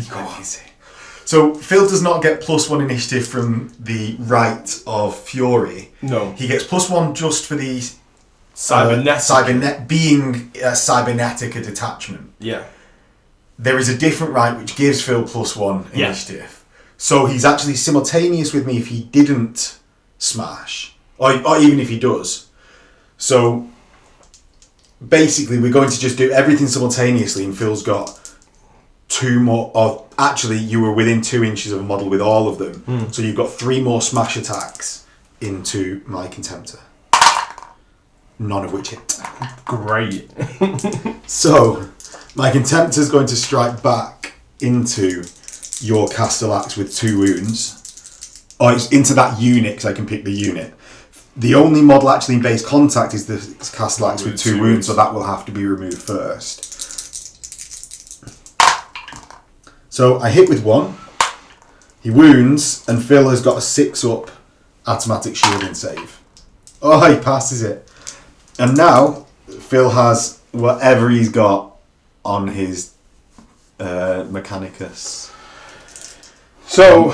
So Phil does not get +1 initiative from the right of Fury. No. He gets +1 just for the Cybernetic. Cybernetic a detachment. Yeah. There is a different right which gives Phil +1 initiative. So he's actually simultaneous with me if he didn't smash, or even if he does. So basically, we're going to just do everything simultaneously, and Phil's got 2 more. Or actually, you were within 2 inches of a model with all of them, so you've got 3 more smash attacks into my Contemptor. None of which hit. Great. So, my Contemptor is going to strike back into your Castellax with 2 wounds. Or it's into that unit, because I can pick the unit. The only model actually in base contact is the Castellax with 2 wounds, so that will have to be removed first. So, I hit with 1. He wounds, and Phil has got a 6-up automatic shielding save. Oh, he passes it. And now, Phil has whatever he's got on his Mechanicus. So...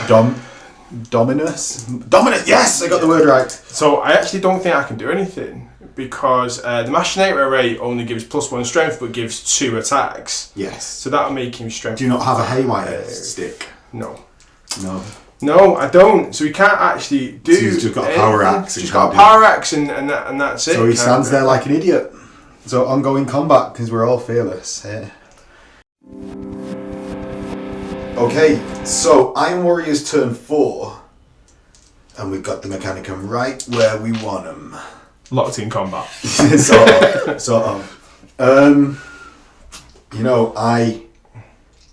Dominus? Dominus, yes! I got the word right. So I actually don't think I can do anything, because the Machinator Array only gives +1 strength, but gives 2 attacks. Yes. So that'll make him strength. Do you not have a Haywire stick? No. No. No, I don't. So he can't actually do. So he's just got a power axe. He's got a power axe, and that's it. So he stands there like an idiot. So ongoing combat, because we're all fearless here. Okay, so Iron Warrior's turn 4, and we've got the Mechanicum right where we want them. Locked in combat. sort of. You know, I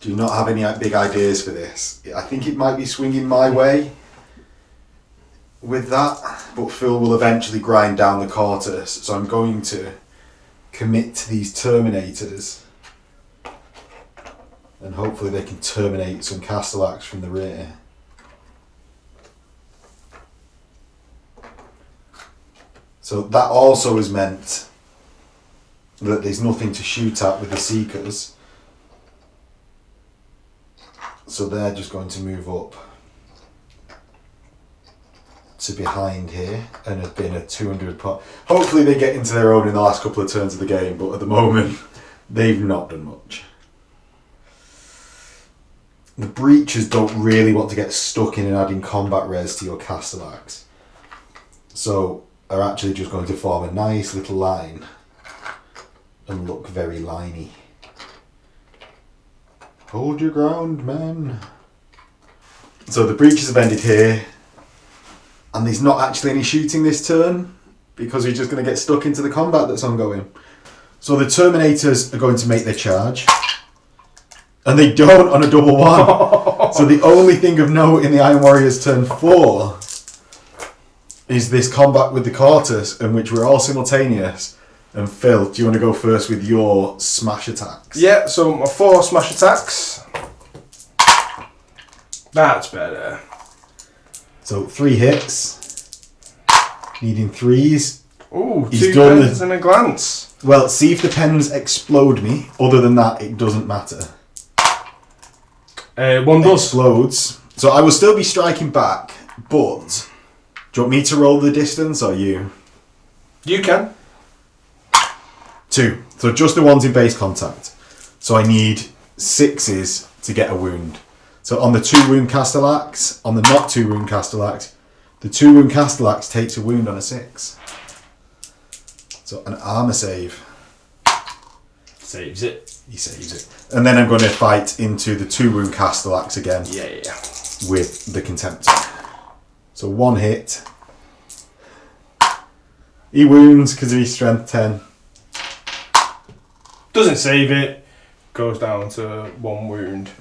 do not have any big ideas for this. I think it might be swinging my way with that, but Phil will eventually grind down the Cortus, so I'm going to commit to these Terminators, and hopefully they can terminate some Castellax from the rear. So that also has meant that there's nothing to shoot at with the Seekers. So they're just going to move up to behind here, and have been a 200 pot. Hopefully they get into their own in the last couple of turns of the game, but at the moment they've not done much. The Breachers don't really want to get stuck in and adding combat res to your Castellax, so are actually just going to form a nice little line and look very liney. Hold your ground, men. So the Breachers have ended here, and there's not actually any shooting this turn, because we're just going to get stuck into the combat that's ongoing. So the Terminators are going to make their charge, and they don't on a double 1. So the only thing of note in the Iron Warriors turn 4 is this combat with the Cortus, in which we're all simultaneous. And Phil, do you want to go first with your smash attacks? Yeah, so my 4 smash attacks. That's better. So 3 hits. Needing 3s. Ooh, He's 2 done pens and a glance. Well, see if the pens explode me. Other than that, it doesn't matter. 1 does. Explodes. So I will still be striking back, but do you want me to roll the distance or you? You can. 2. So just the ones in base contact. So I need 6s to get a wound. So on the 2 wound Castellax, on the not 2 wound Castellax, the 2 wound Castellax takes a wound on a 6. So an armor save. Saves it. He saves it. And then I'm going to fight into the 2 wound Castellax again. Yeah. With the Contemptor. So 1 hit. He wounds because of his strength 10. Doesn't save it. Goes down to 1 wound.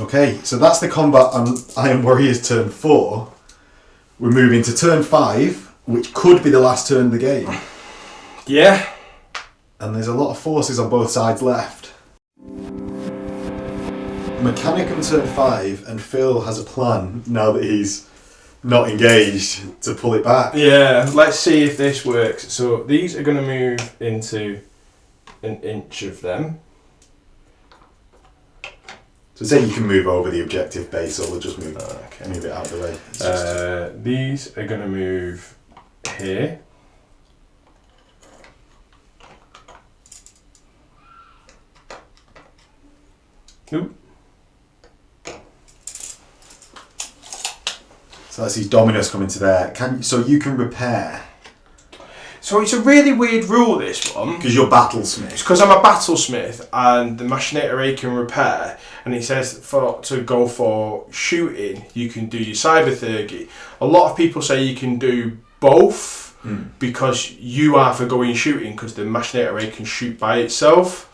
Okay, so that's the combat on Iron Warriors turn 4. We're moving to turn 5, which could be the last turn of the game. Yeah. And there's a lot of forces on both sides left. Mechanicum turn 5, and Phil has a plan now that he's not engaged to pull it back. Yeah, let's see if this works. So these are going to move into an inch of them. So say you can move over the objective base, or we'll just move it out of the way. These are going to move here. Oop. So that's his Dominus coming to there. So you can repair. So it's a really weird rule, this one. Because you're Battlesmith. It's because I'm a Battlesmith and the Machinator A can repair, and it says to go for shooting, you can do your Cyberthurgy. A lot of people say you can do both because you are for going shooting because the Machinator A can shoot by itself.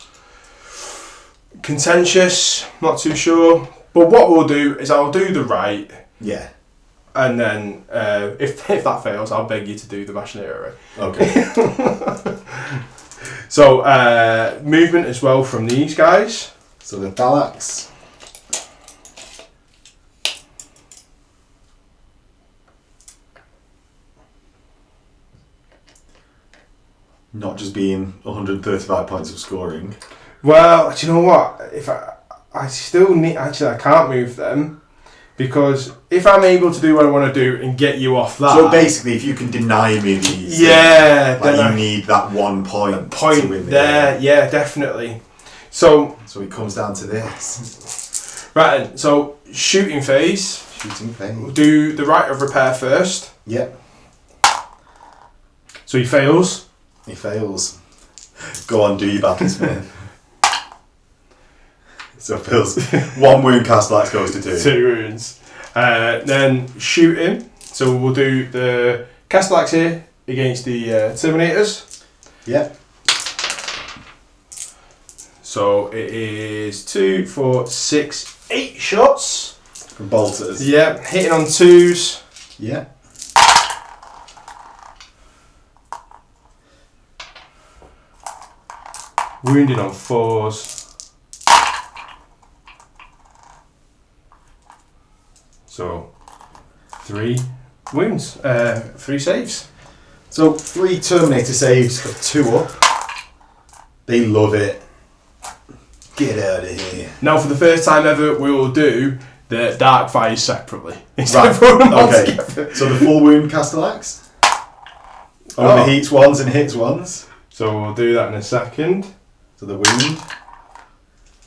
Contentious, not too sure. But what we'll do is I'll do the right. Yeah. And then if that fails, I'll beg you to do the Machinator A. Okay. So, movement as well from these guys. So the Thalax. Not just being 135 points of scoring. Well, do you know what? If I still need... Actually, I can't move them. Because if I'm able to do what I want to do and get you off that... So basically, if you can deny me these... Yeah. Things, like you need that 1 point to win the there, game. yeah, definitely. So it comes down to this. Right then, so shooting phase. We'll do the right of repair first. Yep. So he fails. He fails. Go on, do your Battlesmith. So Phil's 1 wound Castellax goes to 2. 2 wounds. Then shooting. So we'll do the Castellax here against the Terminators. Yep. So it is 2, 4, 6, 8 shots. From bolters. Yeah, hitting on 2s. Yeah. Wounding on 4s. So 3 wounds, 3 saves. So 3 Terminator saves of 2 up. They love it. Get out of here. Now, for the first time ever, we will do the Dark Fires separately. Right, okay. So the full wound Castellax. Overheats ones and hits ones. So we'll do that in a second. So the wound.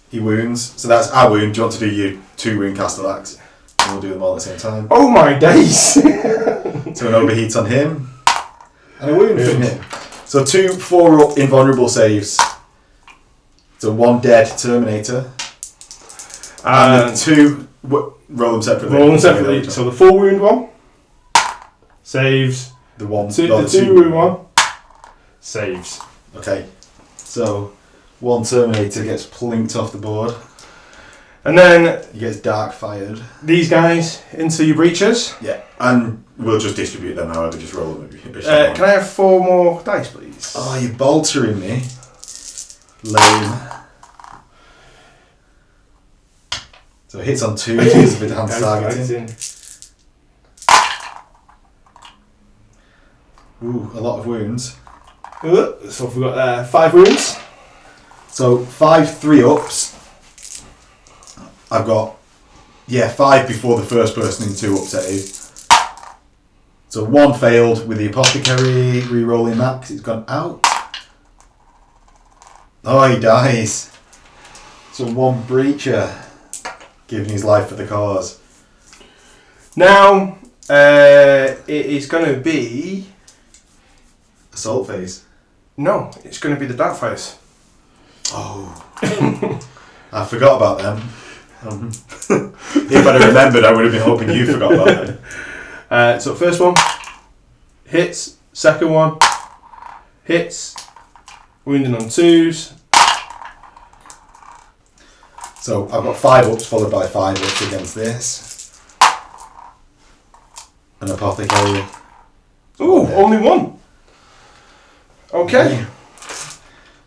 He wounds. So that's our wound. Do you want to do your 2 wound Castellax? And we'll do them all at the same time. Oh my days! So an overheat on him. And a wound from him. So 2 4-up invulnerable saves. So 1 dead Terminator. And the 2... roll them separately. Roll them separately. So the full wound one saves. The 1... The 2 wound one saves. Okay. So 1 Terminator gets plinked off the board. And then... He gets dark fired. These guys into your breaches. Yeah. And we'll just distribute them however, just roll them. Can I have 4 more dice, please? Oh, you're boltering me. Lame. So it hits on 2 because of enhanced targeting. Ooh, a lot of wounds. So we've got 5 wounds. So 5 3-ups. I've got 5 before the first person in 2-up save. So 1 failed with the apothecary, re-rolling that because it's gone out. Oh, he dies. So 1 breacher, giving his life for the cause. Now, it is going to be... Assault phase. No, it's going to be the dark phase. Oh. I forgot about them. If I'd have remembered, I would have been hoping you forgot about them. So first one, hits. Second one, hits. Wounding on 2s. So I've got 5 ups followed by 5 ups against this. An apothecary. Ooh, only 1. Okay.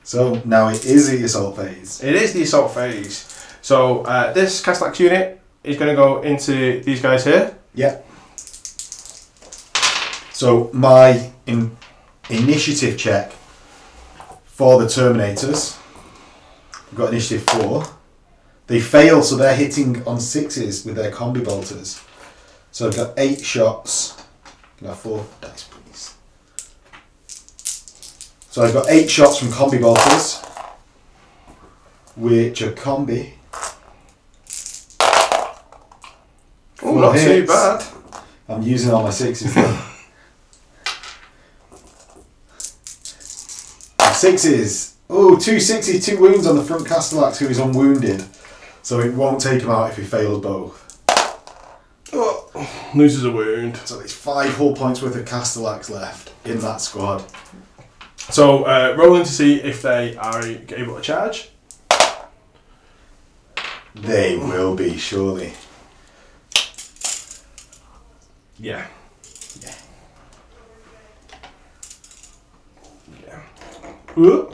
So now it is the assault phase. It is the assault phase. So this Castellax unit is going to go into these guys here. Yeah. So my initiative check for the Terminators, I've got initiative 4. They fail, so they're hitting on 6s with their combi bolters. So I've got 8 shots. Can I have 4 dice, please? So I've got 8 shots from combi bolters, which are combi. Oh, not too bad. I'm using all my 6s though. 6s. Oh, 2 6s, 2 wounds on the front Castellax, who is unwounded. So it won't take him out if he fails both. Oh, loses a wound. So there's 5 hull points worth of Castellax left in that squad. So rolling to see if they are able to charge. They will be, surely. Yeah. Yeah. Ooh.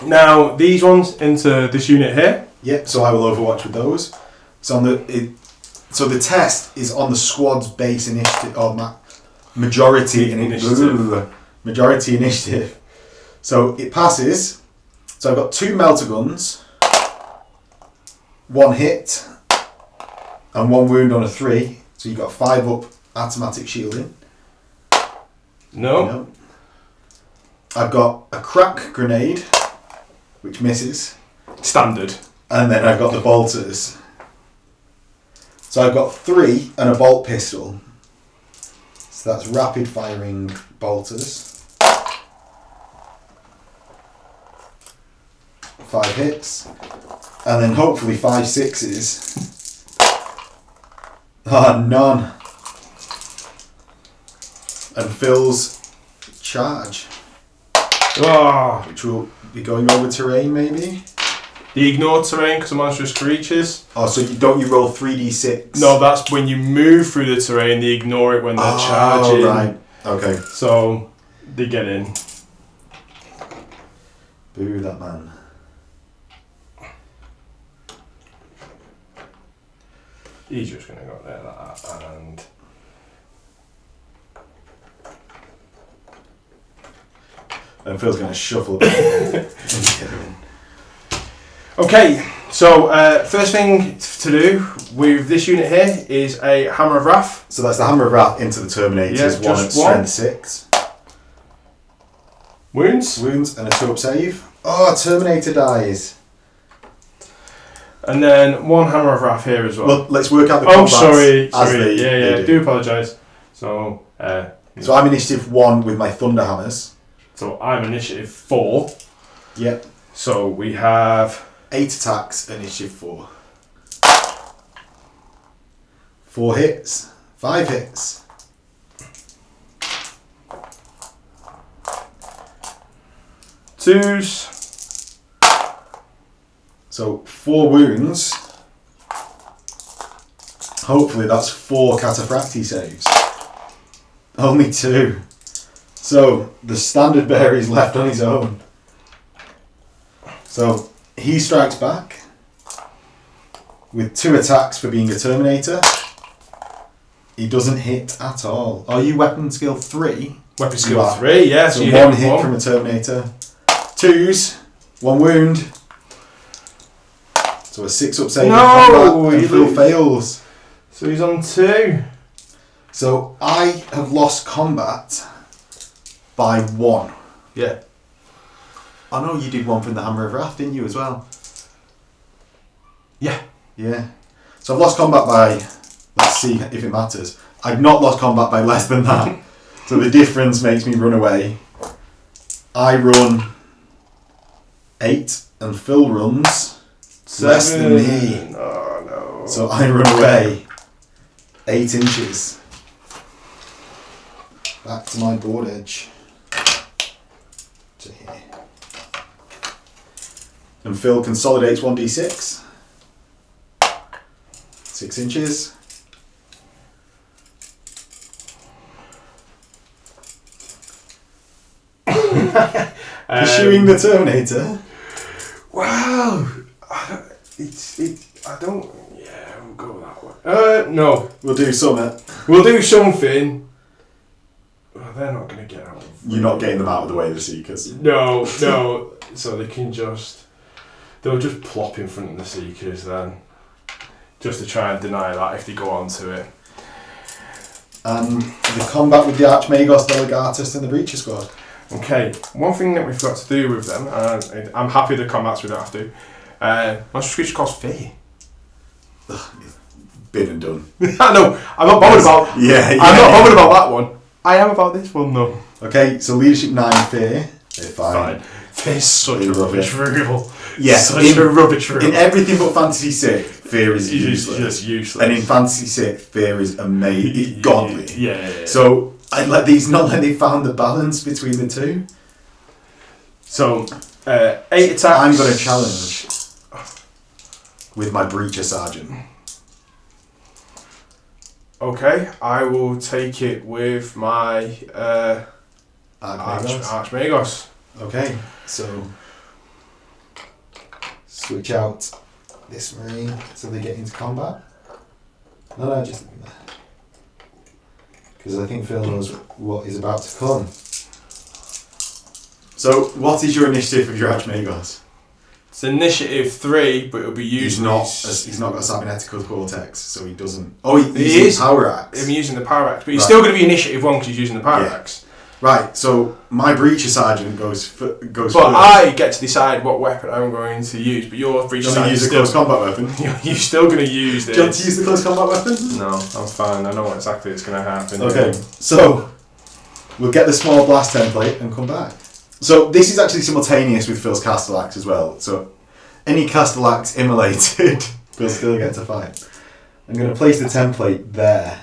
Now these ones into this unit here. Yep, so I will overwatch with those. So so the test is on the squad's base initiative, or majority initiative. Majority initiative. So it passes. So I've got 2 melter guns, 1 hit, and 1 wound on a 3. So you've got 5 up automatic shielding. No. I've got a crack grenade, which misses. Standard. And then I've got the bolters. So I've got 3 and a bolt pistol. So that's rapid firing bolters. 5 hits. And then hopefully 5 6s. Ah, none. And Phil's charge. Oh. Which will be going over terrain maybe? The ignore terrain because of monstrous creatures. Oh, so you roll 3d6? No, that's when you move through the terrain, they ignore it when they're charging. Oh, right. Okay. So, they get in. Boo that man. He's just going to go there like that and... And Phil's going to shuffle a bit. Okay, so first thing to do with this unit here is a Hammer of Wrath. So that's the Hammer of Wrath into the Terminators. Yeah, 1 just at strength 6. Wounds. Wounds and a 2-up save. Oh, Terminator dies. And then 1 Hammer of Wrath here as well. Well, let's work out the Oh, combats sorry. as they I do apologise. So, so I'm initiative 1 with my Thunder Hammers. So I'm initiative 4. Yep. So we have 8 attacks, initiative 4. 4 hits. 5 hits. twos. So 4 wounds. Hopefully that's 4 cataphracti saves. Only 2. So the standard bearer is left on his own. So he strikes back with 2 attacks for being a Terminator. He doesn't hit at all. Are you weapon skill 3? Weapon skill 3, yeah. So you one hit from a Terminator. 2s, 1 wound. So a 6 up save. No! And Phil fails. So he's on 2. So I have lost combat by 1. Yeah. I know you did 1 from the Hammer of Wrath, didn't you, as well? Yeah. Yeah. So I've lost combat by, let's see if it matters. I've not lost combat by less than that. So the difference makes me run away. I run 8 and Phil runs 7. less than me. Oh no. So I run away 8 inches. Back to my board edge. To here. And Phil consolidates 1d6. 6 inches. Pursuing the Terminator. Wow. I don't. Yeah, we'll go that way. No. We'll do something. We'll do something. Well, they're not going to get out. You're not getting them out of the way, the Seekers. No. So they can just. They'll just plop in front of the Seekers then. Just to try and deny that if they go on to it. And the combat with the Archmagos, Delegatus and the Breacher Squad. Okay, one thing that we forgot to do with them, and I'm happy the combats we don't have to, Monster Creature costs fear. Been and done. I know, I'm not bothered about Yeah. I'm not bothered about that one. I am about this one though. Okay, so Leadership 9, Fear. Fine. Fear's such a rubbish rule. Yeah, such a rubbish rule. In everything but Fantasy 6, Fear is useless. Just useless. And in Fantasy 6, Fear is amazing. It's godly. Yeah. So, not like they found the balance between the two. So, 8 attacks. I'm going to challenge with my Breacher Sergeant. Okay, I will take it with my Archmagos. Archmagos. Okay, so switch out this Marine so they get into combat. No, just leave them there. Because I think Phil knows what is about to come. So, what is your initiative with your Archmagos? It's initiative 3, but it'll be used. He's not got a cybernetical cortex, so he doesn't. Oh, he's is power axe. I'm using the power axe, but he's still going to be initiative 1 because he's using the power axe. Right. So my Breacher Sergeant goes. But first. I get to decide what weapon I'm going to use. But your Breacher Sergeant use a close combat weapon. You're still going to use this. Do you want to use the close combat weapon? No, I'm fine. I know what exactly it's going to happen. Okay. So we'll get the small blast template and come back. So this is actually simultaneous with Phil's Castellax as well. So any Castellax immolated will still get to fight. I'm going to place the template there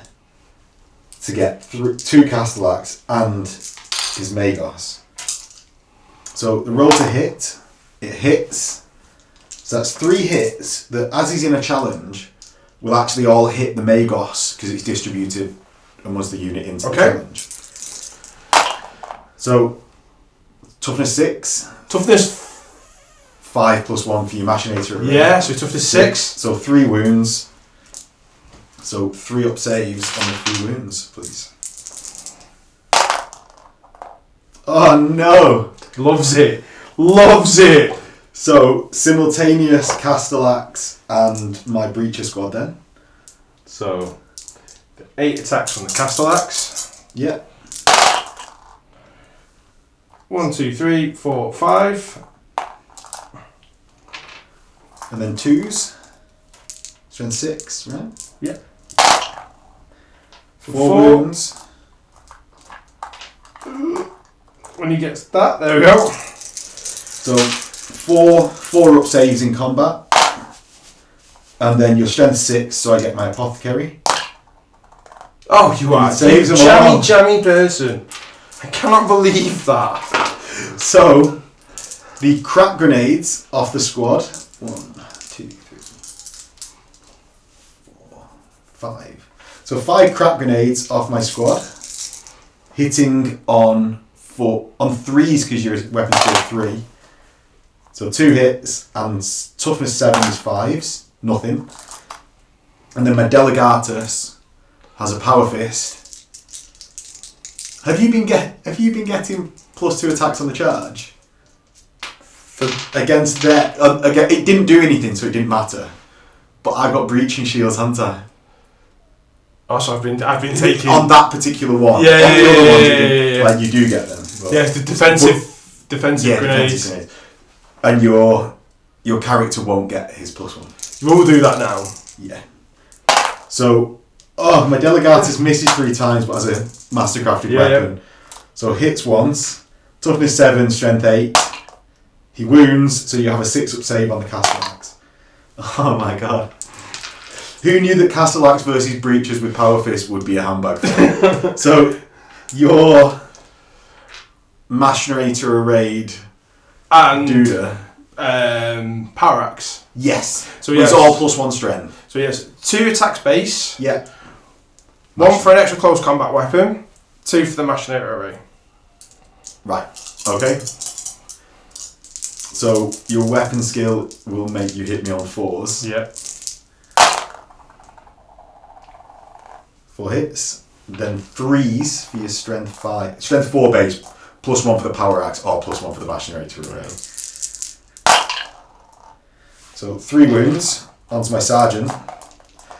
to get 2 Castellax and his Magos. So the roll to hit, it hits. So that's 3 hits that, as he's in a challenge, will actually all hit the Magos because it's distributed amongst the unit into the challenge. So toughness 6. Toughness 5 plus 1 for your Machinator. Yeah, so toughness 6. So 3 wounds. So 3 up saves on the 3 wounds, please. Oh no! Loves it. Loves it. So simultaneous Castellax and my Breacher Squad then. So 8 attacks on the Castellax. Yeah. 1, 2, 3, 4, 5. And then 2s. Strength 6, right? Yeah. 4 wounds. When he gets that, there we go. So 4 up saves in combat. And then your strength 6, so I get my apothecary. Oh, you are saves a them all. jammy person. I cannot believe that. So the crap grenades off the squad. 1, 2, 3, 4, 5. So 5 crap grenades off my squad, hitting on 3s because your weapon skill 3. So 2 hits and toughness 7 is 5s, nothing. And then my Delegatus has a power fist. Have you been getting +2 attacks on the charge? Against their again, it didn't do anything, so it didn't matter. But I've got breaching shields, haven't I? Also, I've been taking on that particular one. Yeah, on the other ones, yeah. Like you do get them. But, yeah, the defensive grenades. And your character won't get his +1. We'll do that now. Yeah. So, my Delegatus misses 3 times, but has a mastercrafted weapon. Yeah. So hits once, toughness 7, strength 8. He wounds, so you have a 6-up save on the Castellax. Oh my god. Who knew that Castellax versus Breachers with Power Fist would be a handbag fight? So, your Machinator arrayed and Duda. Power Axe. Yes. So it's all +1 strength. So yes, 2 attacks base. Yeah. 1 for an extra close combat weapon. 2 for the Machinator array. Right. Okay. So your weapon skill will make you hit me on 4s. Yeah. 4 hits. Then 3s for your strength 5. Strength 4 base. +1 for the Power Axe or +1 for the Machinator array. So 3 wounds onto my Sergeant.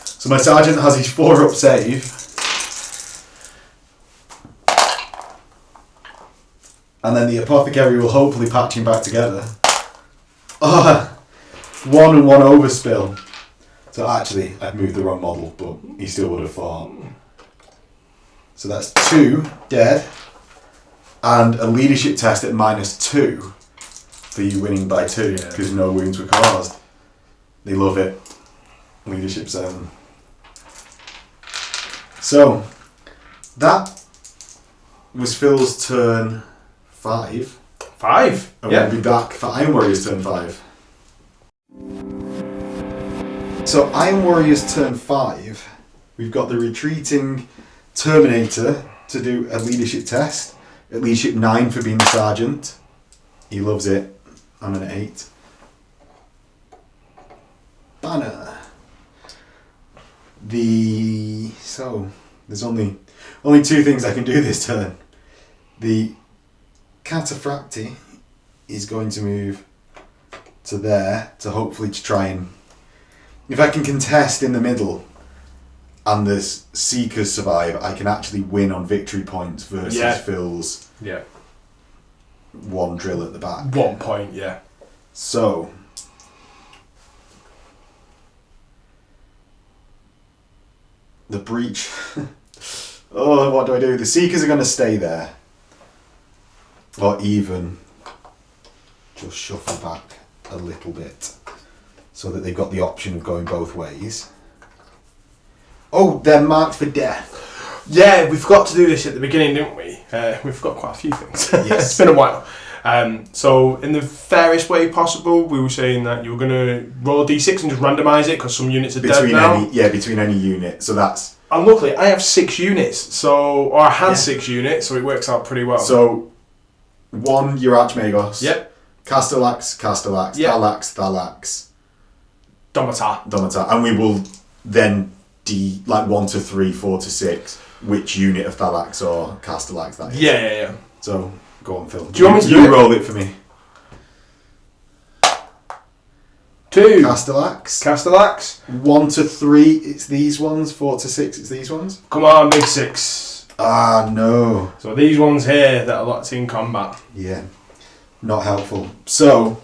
So my Sergeant has his 4-up save. And then the Apothecary will hopefully patch him back together. 1 and 1 overspill. So actually, I've moved the wrong model, but he still would have fought. So that's 2 dead. And a leadership test at -2 for you winning by 2 because no wounds were caused. They love it. Leadership 7. So, that was Phil's turn 5. 5? And we'll be back for Iron Warriors turn 5. So, Iron Warriors turn 5, we've got the retreating Terminator to do a leadership test. At leadership 9 for being the Sergeant. He loves it. I'm an 8. Banner. So there's only 2 things I can do this turn. The Cataphracti is going to move to there to hopefully try and, if I can contest in the middle and the Seekers survive, I can actually win on victory points versus Phil's 1 drill at the back. 1 point, yeah. So the breach. What do I do? The Seekers are going to stay there. Or even just shuffle back a little bit so that they've got the option of going both ways. Oh, they're marked for death. Yeah, we forgot to do this at the beginning, didn't we? We forgot quite a few things. Yes. It's been a while. So, in the fairest way possible, we were saying that you were going to roll a d6 and just randomise it because some units are dead now. Between any unit. So that's... And luckily, I have 6 units, or I had 6 units, so it works out pretty well. So, 1, your Archmagos. Yep. Castellax, yep. Thalax. Domata. And we will then 1 to 3, 4 to 6, which unit of Thalax or Castellax that is. Yeah. So, go on, Phil. Do you want me to do it? Roll it for me. 2. Castellax. 1 to 3, it's these ones. 4 to 6, it's these ones. Come on, big 6. Ah, no. So these ones here that are locked in combat. Yeah. Not helpful. So,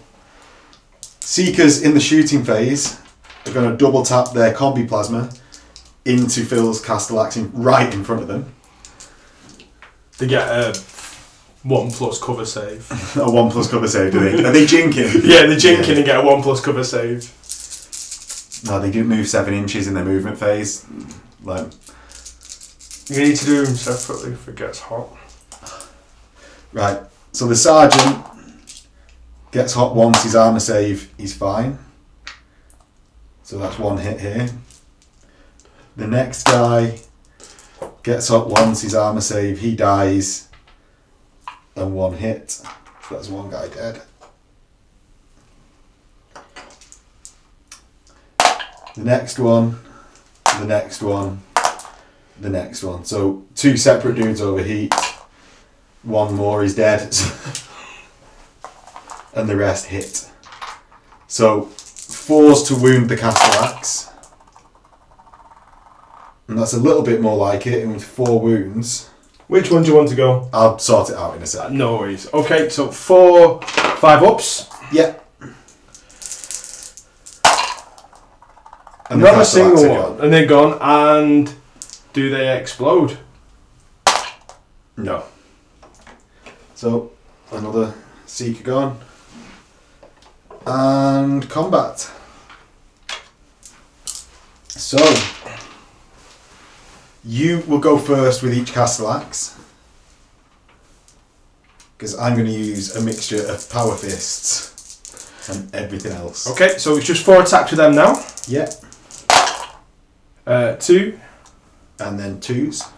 Seekers in the shooting phase are going to double tap their combi plasma into Phil's Castellax right in front of them. They get a 1+ cover save. A 1+ cover save, do they? Are they jinking? Yeah, they're jinking and get a 1+ cover save. No, they do move 7 inches in their movement phase. You need to do them separately if it gets hot. Right, so the Sergeant gets hot once his armour save, he's fine. So that's 1 hit here. The next guy gets hot once his armour save, he dies. And 1 hit. So that's 1 guy dead. The next one. the next one. So 2 separate dudes overheat. 1 more is dead. And the rest hit. So 4s to wound the Castellax. And that's a little bit more like it, and with 4 wounds. Which one do you want to go? I'll sort it out in a sec. No worries. Okay, so 4, 5 ups. Yeah. And Not a single one. And they're gone. And do they explode? No. So, another Seeker gone. And combat. So, you will go first with each Castellax. Because I'm going to use a mixture of Power Fists and everything else. Okay, so it's just 4 attacks with them now. Yeah. 2. And then 2s.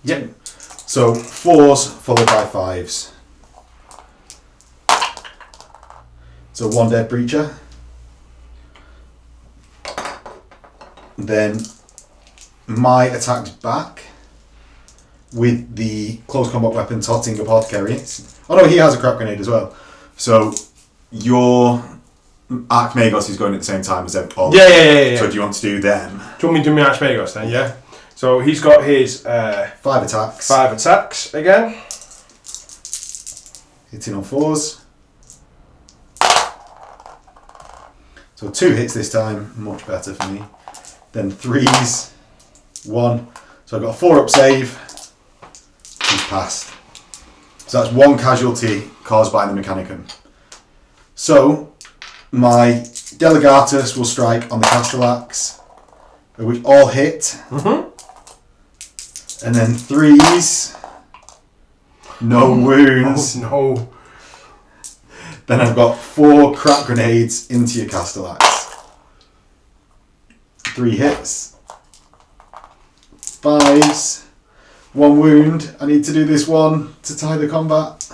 Yep. So 4s followed by 5s. So 1 dead breacher. Then my attack's back with the close combat weapon Totting Apothecary. Oh no, he has a crap grenade as well. So your Archmagos is going at the same time as every Yeah. So do you want to do them? Do you want me to do my Archmagos then? Yeah. So he's got his 5 attacks. 5 attacks again. Hitting on 4s. So 2 hits this time, much better for me. Then 3s, 1. So I've got a 4-up save. He's passed. So that's 1 casualty caused by the Mechanicum. So my Delegatus will strike on the Castellax, which all hit. Mm-hmm. And then 3s, no wounds. Oh, no. Then I've got 4 crack grenades into your Castellax. 3 hits. 5s. 1 wound. I need to do this one to tie the combat.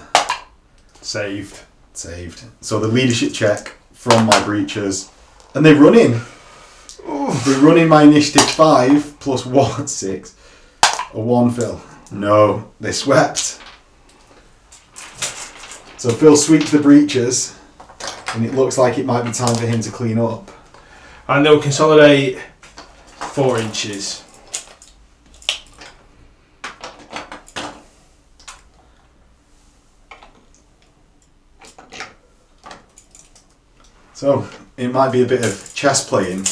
Saved. So the leadership check from my breachers. And they run in. They run in my initiative 5 plus 1, 6. A 1 Phil. No, they swept. So Phil sweeps the breachers. And it looks like it might be time for him to clean up. And they'll consolidate 4 inches. So it might be a bit of chess playing.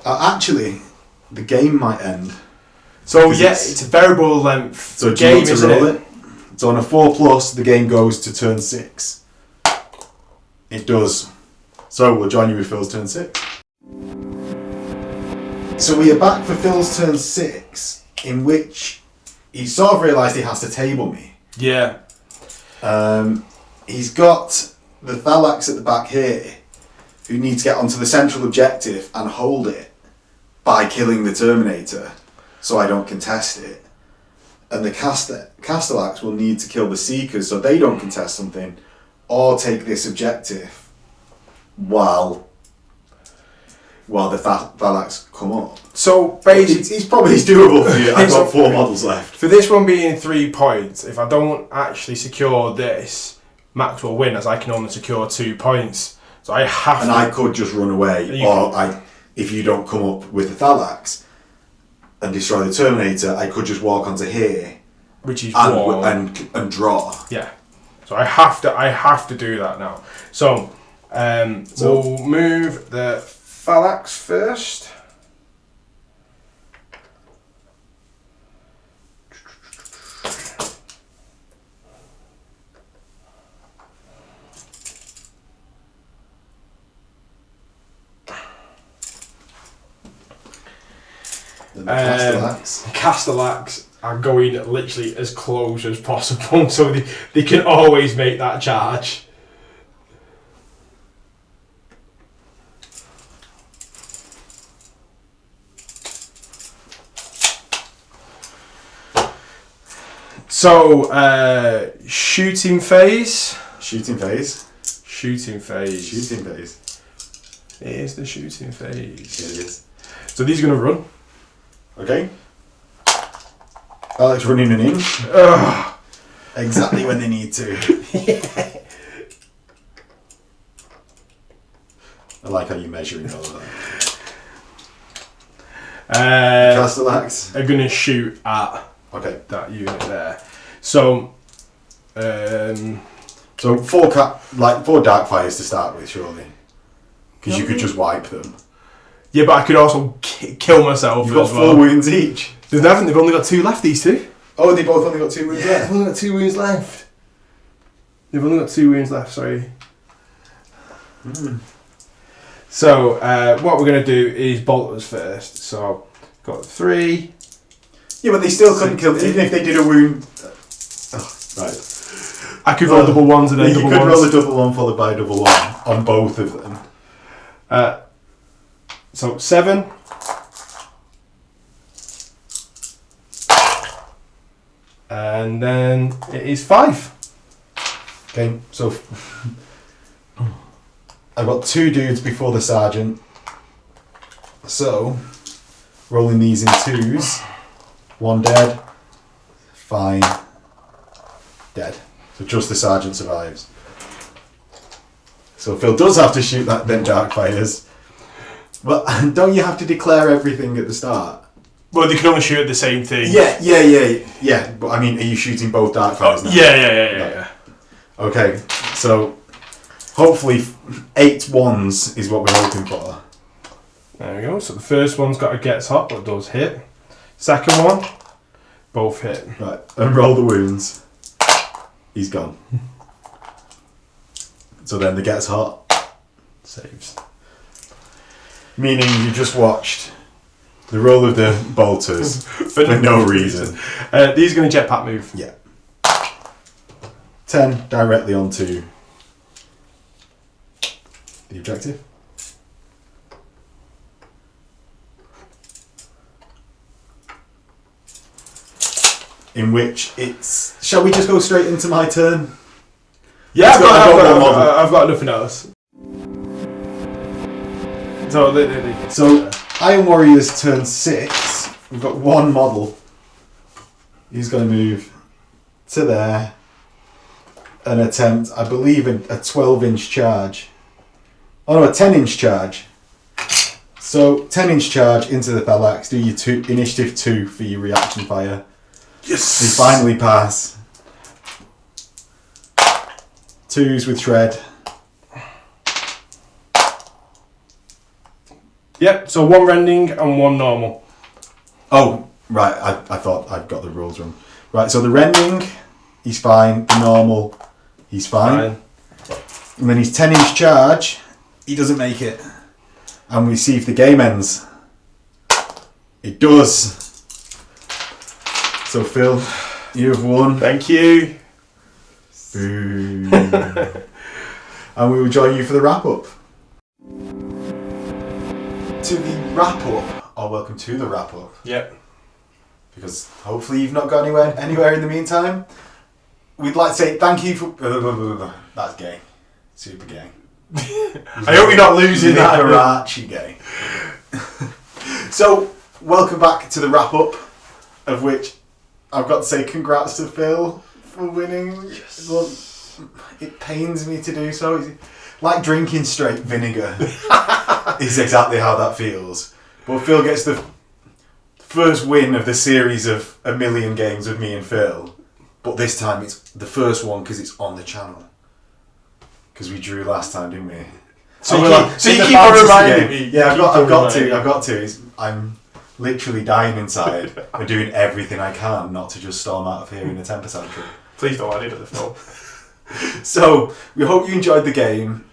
Actually, the game might end. So yeah, it's a variable length So do game, you want to isn't roll it? it? So on a 4+, the game goes to turn 6. It does. So we'll join you with Phil's turn 6. So we are back for Phil's turn 6, in which he sort of realised he has to table me. Yeah. He's got the Thalax at the back here, who needs to get onto the central objective and hold it by killing the Terminator, so I don't contest it. And the Castellax will need to kill the Seekers so they don't contest something, or take this objective while the Thalax come up. So basically, It's probably doable for you. I've got 4 models left. for this one being 3 points, if I don't actually secure this, Max will win, as I can only secure 2 points. So I have And to... I could just run away, if you don't come up with the Thalax and destroy the Terminator, I could just walk onto here, which is and draw. Yeah. So I have to do that now. So, we'll move the Thalax first. Castellax are going literally as close as possible, so they can always make that charge. So, shooting phase. Shooting phase. Shooting phase. Shooting phase. It is the shooting phase. It is. So these are going to run. Okay. Alex running an inch. Exactly when they need to. I like how you're measuring all of that. Castellax are going to shoot at that unit there. So, four dark fires to start with, surely, because you could just wipe them. Yeah, but I could also kill myself. You've got 4 wounds each. They've only got 2 left. These two. Oh, they both only got 2 wounds left. They've only got 2 wounds left. They've only got 2 wounds left. Sorry. So what we're going to do is bolters first. So got 3. Yeah, but they still couldn't kill even if they did a wound. Right. I could roll double ones and then double ones. You could roll a double one followed by a double one on both of them. So 7. And then it is 5. Okay, so I've got 2 dudes before the sergeant. So rolling these in 2s. 1 dead. Fine. Dead. So just the sergeant survives. So Phil does have to shoot them dark fires. But don't you have to declare everything at the start? Well, they can only shoot at the same thing. Yeah. But I mean, are you shooting both dark fires now? Yeah. Okay, so hopefully 8 1s is what we're hoping for. There we go. So the first one's got a gets hot, but does hit. Second one, both hit. Right, and roll the wounds. He's gone. So then the gets hot saves. Meaning you just watched the roll of the bolters for no reason. These are going to jetpack move. Yeah. 10 directly onto the objective. In which it's... Shall we just go straight into my turn? Yeah, I've got nothing else. So Iron Warrior's turn 6. We've got 1 model. He's going to move to there and attempt, I believe, a 12-inch charge. Oh no, a 10-inch charge. So 10-inch charge into the Thallax. Do your initiative 2 for your reaction fire. Yes. You finally pass. 2s with shred. Yep, so 1 rending and 1 normal. Oh, right, I thought I'd got the rules wrong. Right, so the rending, he's fine. The normal, he's fine. And then his 10-inch charge, he doesn't make it. And we see if the game ends. It does. So Phil, you have won. Thank you. Boo. And we will join you for the wrap-up. To the wrap-up, or welcome to the wrap-up. Yep. Because hopefully you've not got anywhere in the meantime. We'd like to say thank you for... That's gay. Super gay. I hope you're not losing that. Liberace gay. So, welcome back to the wrap-up, of which I've got to say congrats to Phil for winning. Yes. Well, it pains me to do so. It's like drinking straight vinegar is exactly how that feels. But Phil gets the first win of the series of 1 million games with me and Phil. But this time it's the first one because it's on the channel. Because we drew last time, didn't we? So you keep on reminding me. Yeah, I've got to. I'm literally dying inside and doing everything I can not to just storm out of here in a temper tantrum. Please don't add it at the film. So, we hope you enjoyed the game.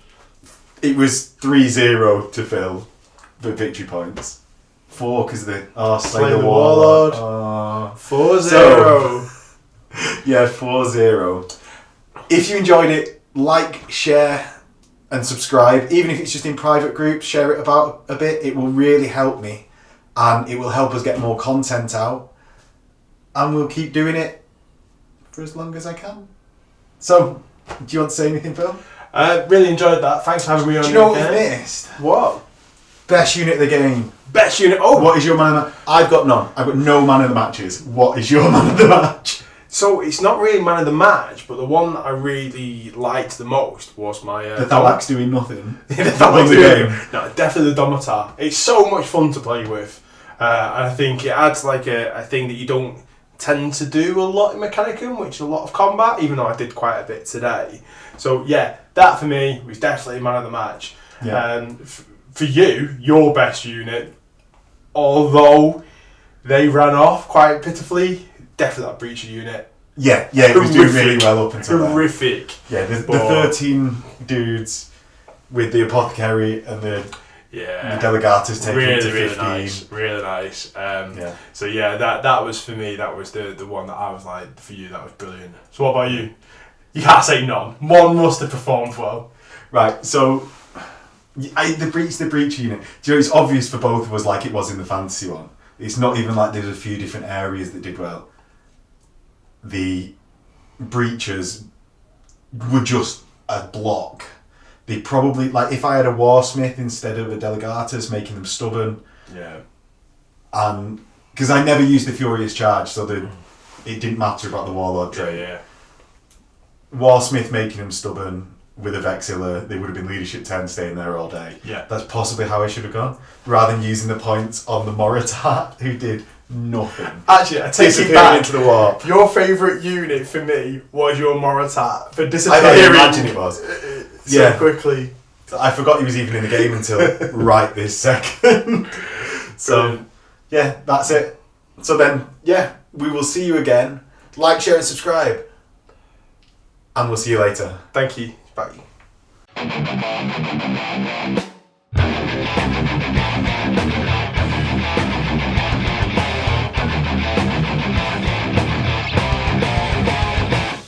It was 3-0 to Phil for victory points. 4 because the... Slay the Warlord. 4-0. Yeah, 4-0. If you enjoyed it, like, share and subscribe. Even if it's just in private groups, share it about a bit. It will really help me. And it will help us get more content out. And we'll keep doing it for as long as I can. So, do you want to say anything, Phil? I really enjoyed that. Thanks for having me on. Do you know what we missed? What? Best unit of the game. Best unit. Oh, What is your man of the match? I've got none. I've got no man of the matches. What is your man of the match? so it's not really man of the match, but the one that I really liked the most was my... The Thalax doing nothing. the Won the game. No, definitely the Domitar. It's so much fun to play with. And I think it adds like a thing that you don't tend to do a lot in Mechanicum, which is a lot of combat, even though I did quite a bit today. So yeah, that for me was definitely man of the match. Yeah. For you, your best unit, although they ran off quite pitifully, definitely that Breacher unit. Yeah, it was doing really well up until then. Horrific. Yeah, the 13 dudes with the Apothecary and the Delegatus taking really, to 15. Really nice. So yeah, that was for me. That was the one that I was like, for you, that was brilliant. So what about you? You can't say none. One must have performed well. Right. So the breach unit. Do you know, it's obvious for both of us, like it was in the fantasy one. It's not even like there's a few different areas that did well. The breachers were just a block. They probably, like, if I had a Warsmith instead of a Delegatus, making them stubborn. Yeah. And because I never used the Furious Charge, so it didn't matter about the Warlord trait. Yeah. Warsmith making them stubborn with a Vexilla, they would have been leadership 10 staying there all day. Yeah. That's possibly how I should have gone, rather than using the points on the Moritat, who did nothing. Actually, I take it Disappearing back. into the warp. Your favourite unit for me was your Moritat for I disappearing. don't imagine it was. So quickly. I forgot he was even in the game until right this second. So, yeah, that's it. So then, yeah, we will see you again. Like, share, and subscribe. And we'll see you later. Thank you. Bye.